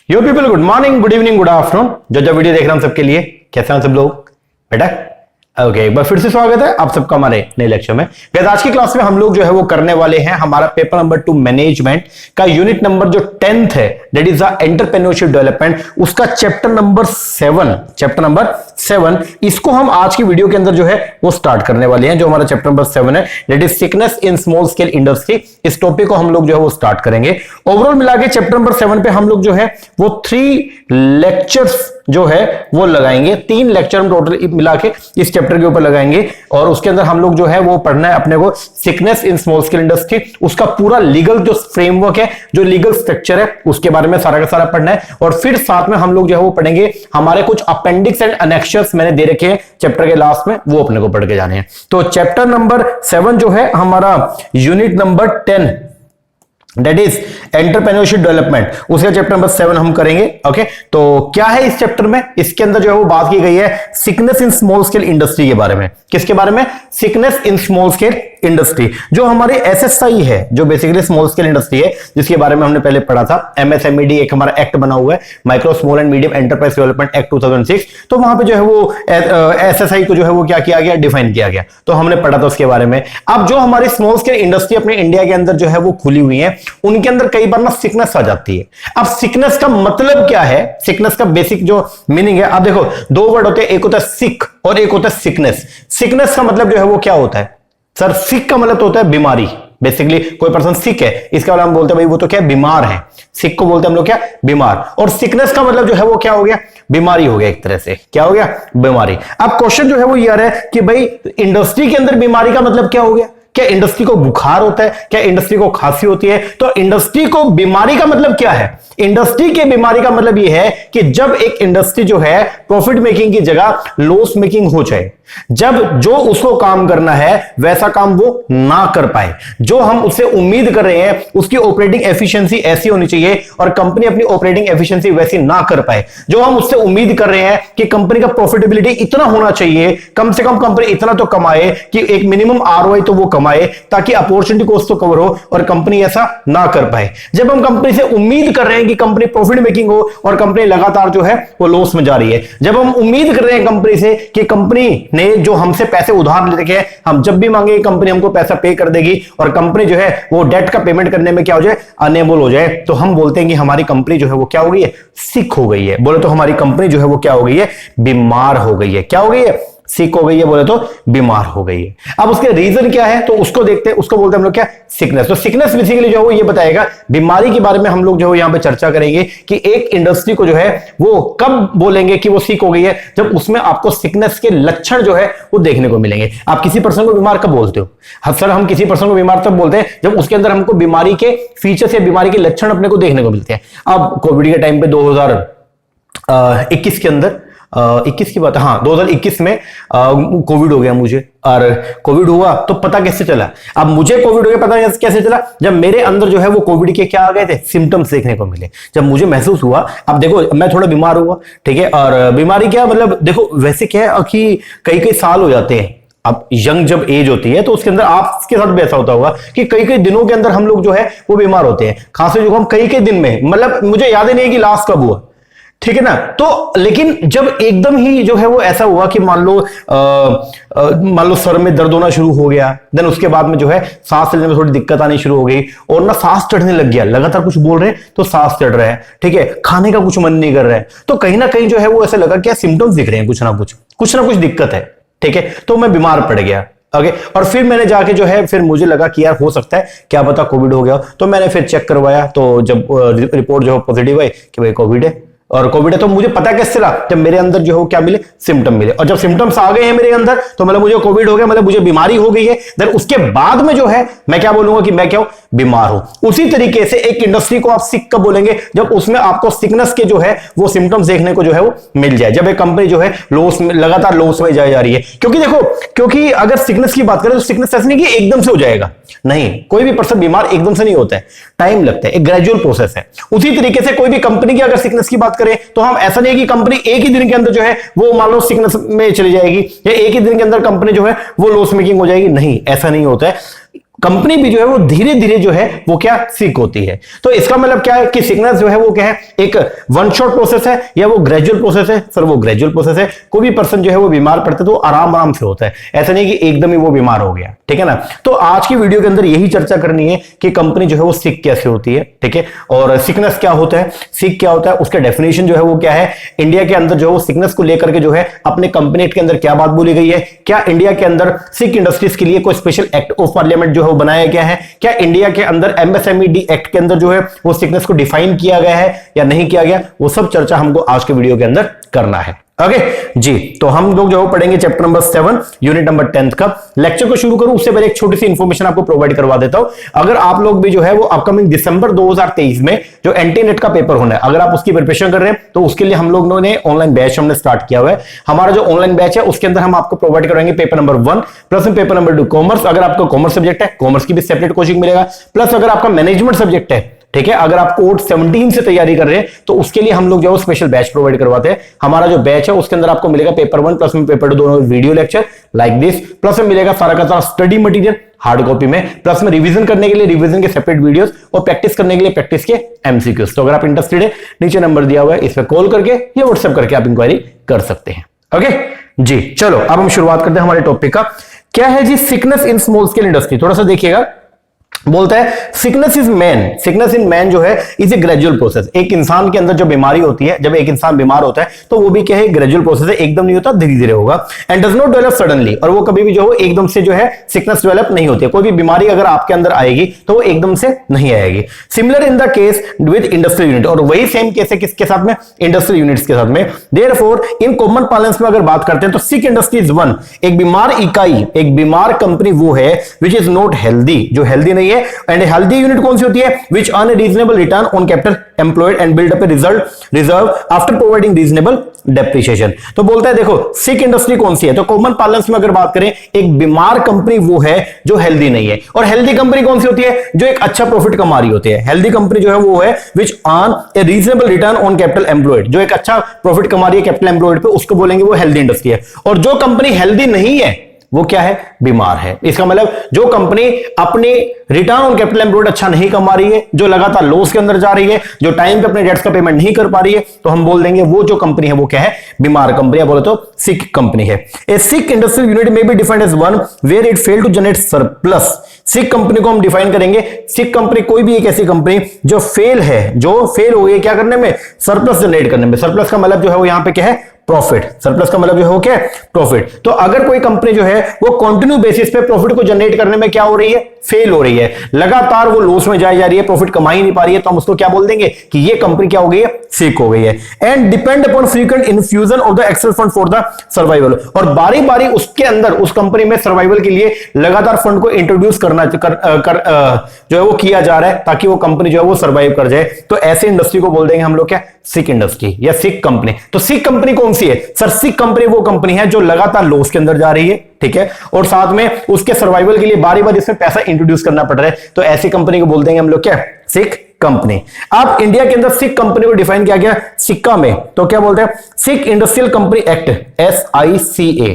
यो people, good morning, good evening, good afternoon. जो video देख रहे हैं सबके लिए कैसे हैं सब लोग बेटा? ओके, एक बार फिर से स्वागत है आप सबका हमारे नए लेक्चर में। आज की क्लास में हम लोग जो है वो करने वाले हैं हमारा पेपर नंबर 2 मैनेजमेंट का यूनिट नंबर जो 10th है, that is the entrepreneurship development, उसका चैप्टर नंबर 7 इसको हम आज की वीडियो के अंदर जो है वो स्टार्ट करने वाले हैं। जो हमारा चैप्टर नंबर 7 है, that is sickness in small scale industry, इस टॉपिक को हम लोग जो है वो स्टार्ट करेंगे। ओवरऑल मिला के चैप्टर नंबर 7 पे हम लोग जो है वो 3 लेक्चर्स जो है वो लगाएंगे। 3 लेक्चर हम टोटल मिला के इस चैप्टर के ऊपर लगाएंगे और उसके अंदर हम लोग जो है वो पढ़ना है अपने को sickness in small scale industry, उसका पूरा लीगल जो फ्रेमवर्क है, जो लीगल स्ट्रक्चर है, उसके बारे में सारा का सारा पढ़ना है। और फिर साथ में हम लोग जो है वो पढ़ेंगे हमारे कुछ अपेंडिक्स एंड एनेक्शर्स मैंने दे रखे हैं चैप्टर के लास्ट में, वो अपने को पढ़ के जाने हैं। तो चैप्टर नंबर 7 जो है हमारा unit number 10 that is entrepreneurship development, उसका चैप्टर नंबर 7 हम करेंगे। ओके, तो क्या है इस चैप्टर में? इसके अंदर जो है वो बात की गई है sickness in small scale industry के बारे में। किसके बारे में? Sickness in small scale industry, जो हमारी एसएसआई है, जो बेसिकली स्मॉल स्केल इंडस्ट्री है, जिसके बारे में हमने पहले पढ़ा था। एमएसएमईडी एक हमारा एक्ट बना हुआ है, micro small and medium enterprise development act 2006। तो वहां पे जो है वो एसएसआई को जो है वो क्या किया गया, डिफाइन किया गया। तो हमने पढ़ा था उसके बारे में। अब जो हमारी स्मॉल स्केल इंडस्ट्री अपने इंडिया के अंदर जो है वो खुली हुई है, उनके अंदर कई बार ना सिकनेस आ जाती है। अब सिकनेस का मतलब क्या है, सिकनेस का बेसिक जो मीनिंग है, अब देखो 2 वर्ड होते हैं, एक होता है सिक और एक होता है सिकनेस। सिकनेस का मतलब जो है वो क्या होता है सर? सिक का मतलब तो होता है बीमारी। बेसिकली कोई पर्सन सिक है, इसका मतलब हम बोलते हैं भाई वो तो क्या है, बीमार है। सिक को बोलते हैं हम लोग क्या, बीमार। और सिकनेस का मतलब जो है वो क्या हो गया, बीमारी हो गया, एक तरह से क्या हो गया, बीमारी। अब क्वेश्चन जो है वो ये आ रहा है कि भाई इंडस्ट्री के अंदर बीमारी का मतलब क्या हो गया? क्या इंडस्ट्री को बुखार होता है? क्या इंडस्ट्री को खांसी होती है? तो इंडस्ट्री को बीमारी का मतलब क्या है? इंडस्ट्री के बीमारी का मतलब यह है कि जब एक इंडस्ट्री जो है प्रॉफिट मेकिंग की जगह लॉस मेकिंग हो जाए, जब जो उसको काम करना है वैसा काम वो ना कर पाए, जो हम उससे उम्मीद कर रहे हैं उसकी ऑपरेटिंग एफिशिएंसी ऐसी होनी चाहिए और कंपनी अपनी ऑपरेटिंग एफिशिएंसी वैसी ना कर पाए, जो हम उससे उम्मीद कर रहे हैं कि कंपनी का प्रॉफिटेबिलिटी इतना होना चाहिए, कम से कम कंपनी इतना तो कमाए कि एक मिनिमम आरओआई तो वो कमाए ताकि अपॉर्चुनिटी कॉस्ट तो कवर हो, और कंपनी ऐसा ना कर पाए। जब हम कंपनी से उम्मीद कर रहे हैं कि कंपनी प्रॉफिट मेकिंग हो और कंपनी लगातार जो है वो लॉस में जा रही है, जब हम उम्मीद कर रहे हैं कंपनी से कि कंपनी ने जो हमसे पैसे उधार लेके हैं, हम जब भी मांगे कंपनी हमको पैसा पे कर देगी, और कंपनी जो है वो डेट का पेमेंट करने में क्या हो जाए, अनेबल हो जाए, तो हम बोलते हैं कि हमारी कंपनी जो है वो क्या हो गई है, सिक हो गई है। बोले तो हमारी कंपनी जो है वो क्या हो गई है, बीमार हो गई है। क्या हो गई है? सिक हो गई है, बोले तो बीमार हो गई है। अब उसके रीजन क्या है तो उसको देखते हैं, उसको बोलते हैं हम लोग क्या, सिकनेस। तो सिकनेस बेसिकली जो है वो ये बताएगा, बीमारी के बारे में हम लोग जो है यहां पे चर्चा करेंगे कि एक इंडस्ट्री को जो है वो कब बोलेंगे कि वो सिक हो गई है, जब उसमें आपको सिकनेस के लक्षण जो है वो देखने को मिलेंगे। आप किसी पर्सन को बीमार कब बोलते हो? अक्सर हम किसी पर्सन को बीमार तब बोलते हैं जब उसके अंदर हमको बीमारी के फीचर्स या बीमारी के लक्षण अपने को देखने को मिलते हैं। अब कोविड के टाइम पे 2021 के अंदर 21 की बात है, हाँ 2021 में कोविड हो गया मुझे, और कोविड हुआ तो पता कैसे चला? अब मुझे कोविड हो गया पता कैसे चला? जब मेरे अंदर जो है वो कोविड के क्या आ गए थे, सिम्टम्स देखने को मिले। जब मुझे महसूस हुआ, अब देखो मैं थोड़ा बीमार हुआ, ठीक है, और बीमारी क्या मतलब देखो वैसे क्या है कि कई साल हो जाते हैं। अब यंग जब एज होती है तो उसके अंदर आपके साथ भी ऐसा होता होगा कि कई दिनों के अंदर हम लोग जो है वो बीमार होते हैं, खांसी जुकाम कई दिन में, मतलब मुझे याद ही नहीं है कि लास्ट कब हुआ, ठीक है ना। तो लेकिन जब एकदम ही जो है वो ऐसा हुआ कि मान लो सर में दर्द होना शुरू हो गया, देन उसके बाद में जो है सांस लेने में थोड़ी दिक्कत आनी शुरू हो गई, और ना सांस चढ़ने लग गया, लगातार कुछ बोल रहे हैं तो सांस चढ़ रहा है, ठीक है, खाने का कुछ मन नहीं कर रहा है, तो कहीं ना कहीं जो है वो ऐसा लगा क्या सिम्टम्स दिख रहे हैं, कुछ ना कुछ दिक्कत है, ठीक है। तो मैं बीमार पड़ गया, ओके, और फिर मैंने जाके जो है फिर मुझे लगा कि यार हो सकता है क्या पता कोविड हो गया, तो मैंने फिर चेक करवाया, तो जब रिपोर्ट जो है पॉजिटिव आई कि भाई कोविड है, और कोविड है, तो मुझे पता कैसे चला? जब मेरे अंदर जो है क्या मिले, सिम्टम मिले, और जब सिम्टम्स आ गए हैं मेरे अंदर तो मतलब मुझे कोविड हो गया, मतलब मुझे बीमारी हो गई है, देन उसके बाद में जो है मैं क्या बोलूंगा कि मैं क्या हूं, बीमार हूं। उसी तरीके से एक इंडस्ट्री को आप सिक कब बोलेंगे? जब उसमें आपको सिकनेस के जो है वो सिम्टम्स देखने को जो है वो मिल जाए, जब एक कंपनी जो है लॉस में, लगातार लॉस में जा रही है। क्योंकि देखो, क्योंकि अगर सिकनेस की बात करें तो सिकनेस ऐसा नहीं कि एकदम से हो जाएगा, नहीं, कोई भी पर्सन बीमार एकदम से नहीं होता है, टाइम लगता है, एक ग्रेजुअल प्रोसेस है। उसी तरीके से कोई भी कंपनी की अगर सिकनेस की बात करें तो हम ऐसा नहीं है कि कंपनी एक ही दिन के अंदर जो है वो मान लो सिकनेस में चली जाएगी, या एक ही दिन के अंदर कंपनी जो है वो लॉस मेकिंग हो जाएगी, नहीं, ऐसा नहीं होता है। कंपनी भी जो है वो धीरे धीरे जो है वो क्या सिक होती है। तो इसका मतलब क्या है कि सिकनेस जो है वो क्या है, एक वन शॉट प्रोसेस है या वो ग्रेजुअल प्रोसेस है? सर वो ग्रेजुअल प्रोसेस है। कोई भी पर्सन जो है वो बीमार पड़ता है तो आराम आराम से होता है, ऐसा नहीं कि एकदम ही वो बीमार हो गया, ठीक है ना। तो आज की वीडियो के अंदर यही चर्चा करनी है कि कंपनी जो है वो सिक कैसे होती है, ठीक है, और सिकनेस क्या होता है, सिक क्या होता है, उसका डेफिनेशन जो है वो क्या है, इंडिया के अंदर जो है वो सिकनेस को लेकर के जो है अपने कंपनी एक्ट के अंदर क्या बात बोली गई है, क्या इंडिया के अंदर सिक इंडस्ट्रीज के लिए कोई स्पेशल एक्ट ऑफ पार्लियामेंट जो है वो बनाया गया है, क्या इंडिया के अंदर एमएसएमई एक्ट के अंदर जो है वो सिकनेस को डिफाइन किया गया है या नहीं किया गया, वो सब चर्चा हमको आज के वीडियो के अंदर करना है। ओके जी, तो हम लोग जो पढ़ेंगे चैप्टर नंबर 7 यूनिट नंबर 10 का। लेक्चर को शुरू करूं उससे पहले एक छोटी सी इंफॉर्मेशन आपको प्रोवाइड करवा देता हूं। अगर आप लोग भी जो है वो अपकमिंग दिसंबर 2023 में जो एंटी नेट का पेपर होना है, अगर आप उसकी प्रिपरेशन कर रहे हैं तो उसके लिए हम लोगों ने ऑनलाइन बैच हमने स्टार्ट किया हुआ है। हमारा जो ऑनलाइन बैच है उसके अंदर हम आपको प्रोवाइड करेंगे पेपर नंबर 1 प्लस में पेपर नंबर 2 कॉमर्स। अगर आपका कॉमर्स सब्जेक्ट है, कॉमर्स की भी सेपरेट कोचिंग मिलेगा, प्लस अगर आपका मैनेजमेंट सब्जेक्ट है, ठीक है, अगर आप कोड 17 से तैयारी कर रहे हैं तो उसके लिए हम लोग जो स्पेशल बैच प्रोवाइड करवाते हैं। हमारा जो बैच है उसके अंदर आपको मिलेगा पेपर 1 प्लस में पेपर 2 दोनों video lecture like this, plus में मिलेगा सारा का सारा स्टडी मटेरियल हार्ड कॉपी में, प्लस में रिवीजन करने के लिए रिवीजन के सेपरेट वीडियोस और प्रैक्टिस करने के लिए प्रैक्टिस के एमसीक्यूज। तो अगर आप इंटरेस्टेड है, नीचे नंबर दिया हुआ है, इस पर कॉल करके या व्हाट्सएप करके आप इंक्वायरी कर सकते हैं। ओके जी, चलो अब हम शुरुआत करते हैं हमारे टॉपिक का। क्या है जी sickness in small scale industry? थोड़ा सा देखिएगा, बोलता है sickness is man, sickness in man जो है इज ए ग्रेजुअल प्रोसेस। एक इंसान के अंदर जो बीमारी होती है, जब एक इंसान बीमार होता है तो वो भी क्या है, ग्रेजुअल प्रोसेस है, एकदम नहीं होता, धीरे धीरे होगा। And does not develop suddenly, और वो कभी भी जो है एकदम से जो है सिकनेस डेवलप नहीं होती है। कोई भी बीमारी अगर आपके अंदर आएगी तो वो एकदम से नहीं आएगी। Similar in the case with industrial unit, और वही सेम केस है किसके साथ में, इंडस्ट्रियल यूनिट्स के साथ में। देयरफॉर इन कॉमन पार्लेंस में अगर बात करते हैं तो सिक इंडस्ट्री इज वन, एक बीमार इकाई, एक बीमार कंपनी वो है विच इज नॉट हेल्दी, जो हेल्दी नहीं है। एंड हेल्दी यूनिट कौन सी होती है, which earn a reasonable return on capital employed and build up a reserve after providing reasonable depreciation. तो बोलता है देखो सिक इंडस्ट्री कौन सी है, तो कॉमन पार्लेंस में अगर बात करें एक बीमार कंपनी वो है जो हेल्दी नहीं है। और हेल्दी कंपनी कौन सी होती है, जो एक अच्छा प्रॉफिट कमा रही होती है। हेल्दी कंपनी जो है वो है which earn a reasonable return on capital employed, जो एक अच्छा प्रॉफिट कमा रही है कैपिटल एम्प्लॉयड पे, उसको बोलेंगे वो हेल्दी इंडस्ट्री है। और जो कंपनी हेल्दी नहीं है वो क्या है, बीमार है। इसका मतलब जो कंपनी अपनी रिटर्न ऑन कैपिटल एम्प्लॉयड अच्छा नहीं कमा रही है, जो लगातार लॉस के अंदर जा रही है, जो टाइम पे अपने डेट्स का पेमेंट नहीं कर पा रही है, तो हम बोल देंगे वो जो कंपनी है वो क्या है, बीमार कंपनी, बोले तो सिक कंपनी है। A sick industrial unit may be defined as one where it fail to generate surplus. Sick company को हम डिफाइन करेंगे, सिक कंपनी कोई भी एक ऐसी कंपनी जो फेल है, जो फेल हो गई क्या करने में, सरप्लस जनरेट करने में। सरप्लस का मतलब जो है वो यहां पे क्या है, प्रॉफिट। सरप्लस का मतलब जो है वो क्या है, प्रॉफिट। तो अगर कोई कंपनी जो है वो कंटिन्यू बेसिस पे प्रॉफिट को जनरेट करने में क्या हो रही है, फेल हो रही है, लगातार वो लॉस में जाई जा रही है, प्रॉफिट कमा ही नहीं पा रही है, तो हम उसको क्या बोल देंगे कि ये कंपनी क्या हो गई है, सिक हो गई है। And depend upon frequent infusion of the excel fund for the survival, और बारी बारी उसके अंदर उस कंपनी में सर्वाइवल के लिए लगातार फंड को इंट्रोड्यूस करना जो है वो किया जा रहा है ताकि वो कंपनी जो है वो सर्वाइव कर जाए। तो ऐसे इंडस्ट्री को बोल देंगे हम लोग क्या, सिक इंडस्ट्री या सिक कंपनी। तो सिक कंपनी कौन सी है सर, सिक कंपनी वो कंपनी है जो लगातार लॉस के अंदर जा रही है, ठीक है, और साथ में उसके सर्वाइवल के लिए बारी बारी इसमें पैसा इंट्रोड्यूस करना पड़ रहा है, तो ऐसी कंपनी को बोल देंगे हम लोग क्या, सिक कंपनी। अब इंडिया के अंदर सिक कंपनी को डिफाइन किया गया सिक्का में, तो क्या बोलते हैं, सिक इंडस्ट्रियल कंपनी एक्ट SICA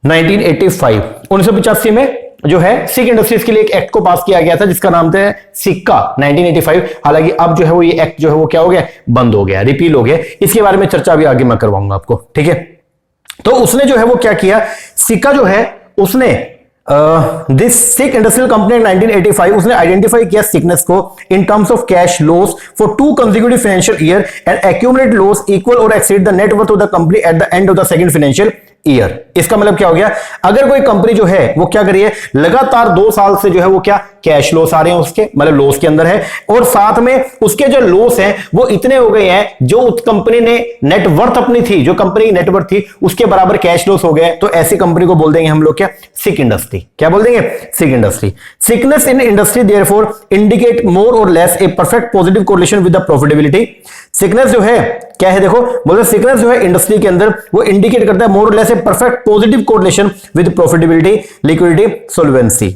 1985 1985 में जो है सिक इंडस्ट्रीज के लिए एक एक्ट को पास किया गया था जिसका नाम था सिक्का 1985। हालांकि अब जो है वो ये एक्ट जो है वो क्या हो गया, बंद हो गया, रिपील हो गया। इसके बारे में चर्चा भी आगे मैं करवाऊंगा आपको, ठीक है। तो उसने जो है वो क्या किया, सिक्का जो है उसने दिस सिक इंडस्ट्रियल कंपनी 1985 उसने आइडेंटिफाई किया सिकनेस को in terms of cash loss for 2 consecutive financial year and accumulate loss equal or exceed the net worth of the company at the end of the second financial year. इसका मतलब क्या हो गया, अगर कोई company जो है वो क्या करिए, लगातार 2 साल से जो है वो क्या कैश लॉस आ रहे हैं उसके, मतलब लॉस के अंदर है, और साथ में उसके जो लॉस हैं वो इतने हो गए हैं जो उस कंपनी ने नेटवर्थ अपनी थी, जो कंपनी की नेटवर्थ थी उसके बराबर कैश लॉस हो गए, तो ऐसी कंपनी को बोल देंगे हम लोग क्या, सिक इंडस्ट्री। क्या बोल देंगे, sick industry. Sickness in industry therefore indicate more or less a perfect positive correlation with the profitability. Sickness जो है क्या है, देखो बोलते सिकनेस जो है इंडस्ट्री के अंदर वो इंडिकेट करता है more or less a perfect positive correlation with profitability, liquidity, solvency.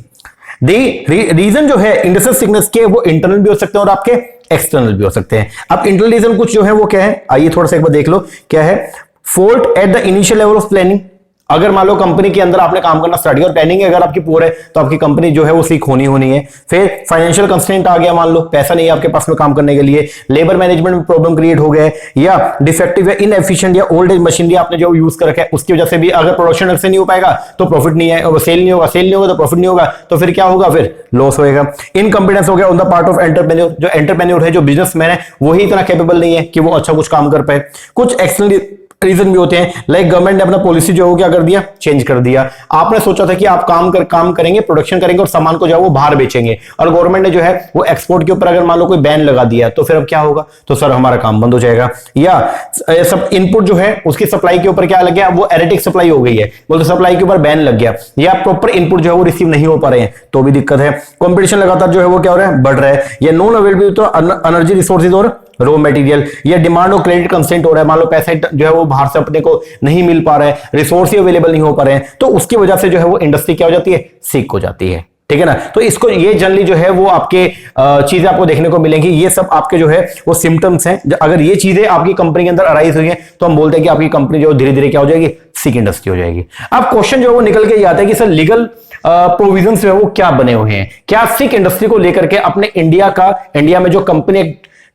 Reason जो है इंडस्ट्रियल सिकनेस के वो इंटरनल भी हो सकते हैं और आपके एक्सटर्नल भी हो सकते हैं। अब इंटरनल रीजन कुछ जो है वो क्या है, आइए थोड़ा सा एक बार देख लो क्या है। Fault at the initial level of planning, अगर मान लो कंपनी के अंदर आपने काम करना स्टार्ट किया और ट्रेनिंग अगर आपकी पूरी है तो आपकी कंपनी जो है वो सीख होनी है। फिर फाइनेंशियल कंस्ट्रेंट आ गया, मान लो पैसा नहीं है आपके पास में काम करने के लिए, लेबर मैनेजमेंट में प्रॉब्लम क्रिएट हो गए, या डिफेक्टिव या इनएफिशिएंट या ओल्ड एज मशीनरी आपने जो यूज कर रखा है उसकी वजह से भी अगर प्रोडक्शन से नहीं हो पाएगा तो प्रॉफिट नहीं है, सेल नहीं होगा, सेल नहीं होगा तो प्रॉफिट नहीं होगा, तो फिर क्या होगा, फिर लॉस होएगा। इनकॉम्पिटेंस हो गया on the part of entrepreneur, जो एंटरप्रेन्योर है, जो बिजनेसमैन है, वही इतना कैपेबल नहीं है कि वो अच्छा कुछ काम कर पाए। कुछ एक्सटर्नल रीजन भी होते हैं, लाइक गवर्नमेंट ने अपना पॉलिसी जो है वो क्या कर दिया, चेंज कर दिया। आपने सोचा था कि आप काम करेंगे, प्रोडक्शन करेंगे और सामान को जो है वो बाहर बेचेंगे, और गवर्नमेंट ने जो है वो एक्सपोर्ट के ऊपर अगर मान लो कोई बैन लगा दिया तो फिर अब क्या होगा, तो सर हमारा काम बंद हो जाएगा। या सब इनपुट जो है उसकी सप्लाई के ऊपर क्या लग गया, वो एरेटिक सप्लाई हो गई है, बोलते सप्लाई के ऊपर बैन लग गया, या प्रॉपर इनपुट जो है वो रिसीव नहीं हो पा रहे हैं तो भी दिक्कत है। कॉम्पिटिशन लगातार जो है वो क्या हो रहा है, बढ़ रहा है। या नॉन अवेलेबिलिटी तो एनर्जी रिसोर्सेज और रॉ मटेरियल, या डिमांड और क्रेडिट कंस्ट्रेंट हो रहा है, मान लो पैसा जो है वो बाहर से अपने को नहीं मिल पा रहा है, रिसोर्स ही अवेलेबल नहीं हो पा रहे हैं, तो उसकी वजह से जो है वो इंडस्ट्री क्या हो जाती है, सिक हो जाती है। ठीक है ना। तो इसको ये जनरली जो है वो आपके चीजें आपको देखने को मिलेंगी, ये सब आपके जो है वो सिम्टम्स हैं। अगर ये चीजें आपकी कंपनी के अंदर अराइज हुई है तो हम बोलते हैं कि आपकी कंपनी जो धीरे धीरे क्या हो जाएगी, सिक इंडस्ट्री हो जाएगी। अब क्वेश्चन जो है वो निकल के आता है कि सर लीगल प्रोविजंस जो है वो क्या बने हुए हैं, क्या सिक इंडस्ट्री को लेकर के अपने इंडिया में जो कंपनी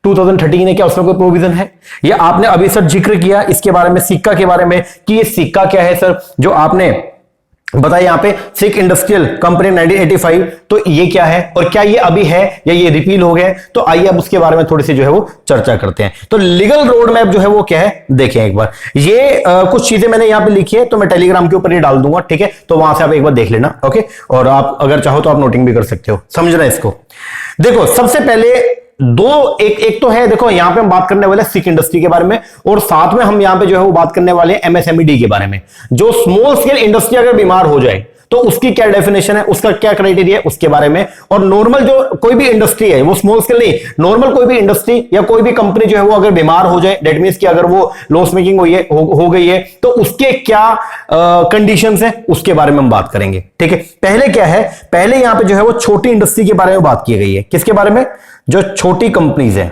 2013 है क्या उसमें कोई प्रोविजन है? या आपने अभी सर जिक्र किया इसके बारे में, सिक्का के बारे में, कि ये सिक्का क्या है सर जो आपने बताया यहां पे, सिक इंडस्ट्रियल कंपनी 1985, तो ये क्या है और क्या ये अभी है या ये रिपील हो गया? तो आइए अब उसके बारे में थोड़ी सी जो है वो चर्चा करते हैं। तो लीगल रोड मैप जो है वो क्या है, देखें एक बार। ये कुछ चीजें मैंने यहां पे लिखी है तो मैं टेलीग्राम के ऊपर ही डाल दूंगा, ठीक है, तो वहां से आप एक बार देख लेना, ओके। और आप अगर चाहो तो आप नोटिंग भी कर सकते हो, समझना इसको। देखो सबसे पहले एक तो है, देखो यहां पे हम बात करने वाले सिक इंडस्ट्री के बारे में, और साथ में हम यहां पे जो है वो बात करने वाले हैं एमएसएमई के बारे में। जो स्मॉल स्केल इंडस्ट्री अगर बीमार हो जाए तो उसकी क्या डेफिनेशन है, उसका क्या क्राइटेरिया है, उसके बारे में। और नॉर्मल जो कोई भी इंडस्ट्री है, वो स्मॉल स्केल नहीं, नॉर्मल कोई भी इंडस्ट्री या कोई भी कंपनी जो है वो अगर बीमार हो जाए, दैट मींस कि अगर वो लॉस मेकिंग हो गई है तो उसके क्या कंडीशंस है, उसके बारे में हम बात करेंगे, ठीक है। पहले क्या है, पहले यहां पे जो है वो छोटी इंडस्ट्री के बारे में बात की गई है। किसके बारे में? जो छोटी कंपनीज है,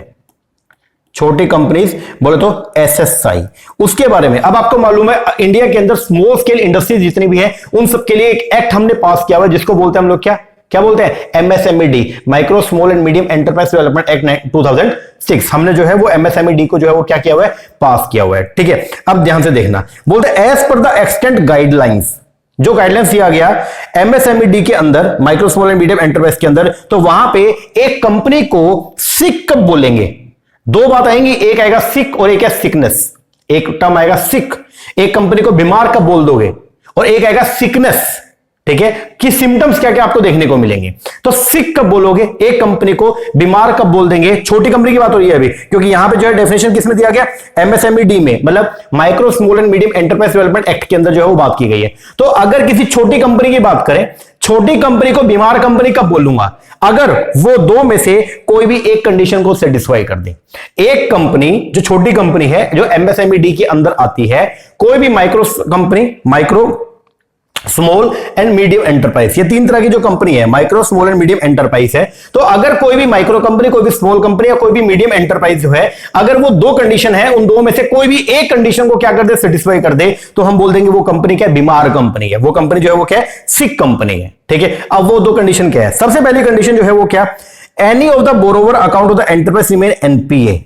छोटी कंपनीज बोले तो एसएसआई, उसके बारे में। अब आपको मालूम है इंडिया के अंदर स्मॉल स्केल इंडस्ट्रीज जितनी भी है उन सबके लिए एक एक्ट हमने पास किया हुआ है जिसको बोलते हैं हम लोग क्या बोलते हैं, MSME, micro small and medium enterprise development act 2006। हमने जो है वो एमएसएमई को जो है वो क्या किया हुआ है, पास किया हुआ है, ठीक है। अब ध्यान से देखना, बोलते हैं as per the extent guidelines, जो गाइडलाइंस दिया गया एमएसएमई के अंदर, micro small and medium enterprise के अंदर, तो वहां पे एक कंपनी को सिक कब बोलेंगे? दो बात आएंगी, एक आएगा सिक और एक है सिकनेस। एक टर्म आएगा सिक, एक कंपनी को बीमार कब बोल दोगे, और एक आएगा सिकनेस, ठीक है, कि सिम्टम्स क्या क्या आपको देखने को मिलेंगे। तो सिक कब बोलोगे, एक कंपनी को बीमार कब बोल देंगे, छोटी कंपनी की बात हो रही है अभी, क्योंकि यहां पे जो है डेफिनेशन किसमें दिया गया, एमएसएमई में, मतलब micro small and medium enterprise development act के अंदर जो है वो बात की गई है। तो अगर किसी छोटी कंपनी की बात करें, छोटी कंपनी को बीमार कंपनी कब बोलूंगा, अगर वो दो में से कोई भी एक कंडीशन को सेटिस्फाई कर दे। एक कंपनी जो छोटी कंपनी है जो एमएसएमई के अंदर आती है, कोई भी micro company, micro small and medium enterprise, ये तीन तरह की जो कंपनी है, micro small and medium enterprise है। तो अगर कोई भी माइक्रो कंपनी, कोई भी स्मॉल कंपनी या कोई भी मीडियम एंटरप्राइज जो है, अगर वो दो कंडीशन है, उन दो में से कोई भी एक कंडीशन को क्या कर दे, सेटिस्फाई कर दे, तो हम बोल देंगे वो कंपनी क्या है, बीमार कंपनी है, वो कंपनी जो है वो क्या है, सिक कंपनी है, ठीक है। अब वो दो कंडीशन क्या है, सबसे पहली कंडीशन जो है वो क्या, any of the borrower account of the enterprise remain NPA.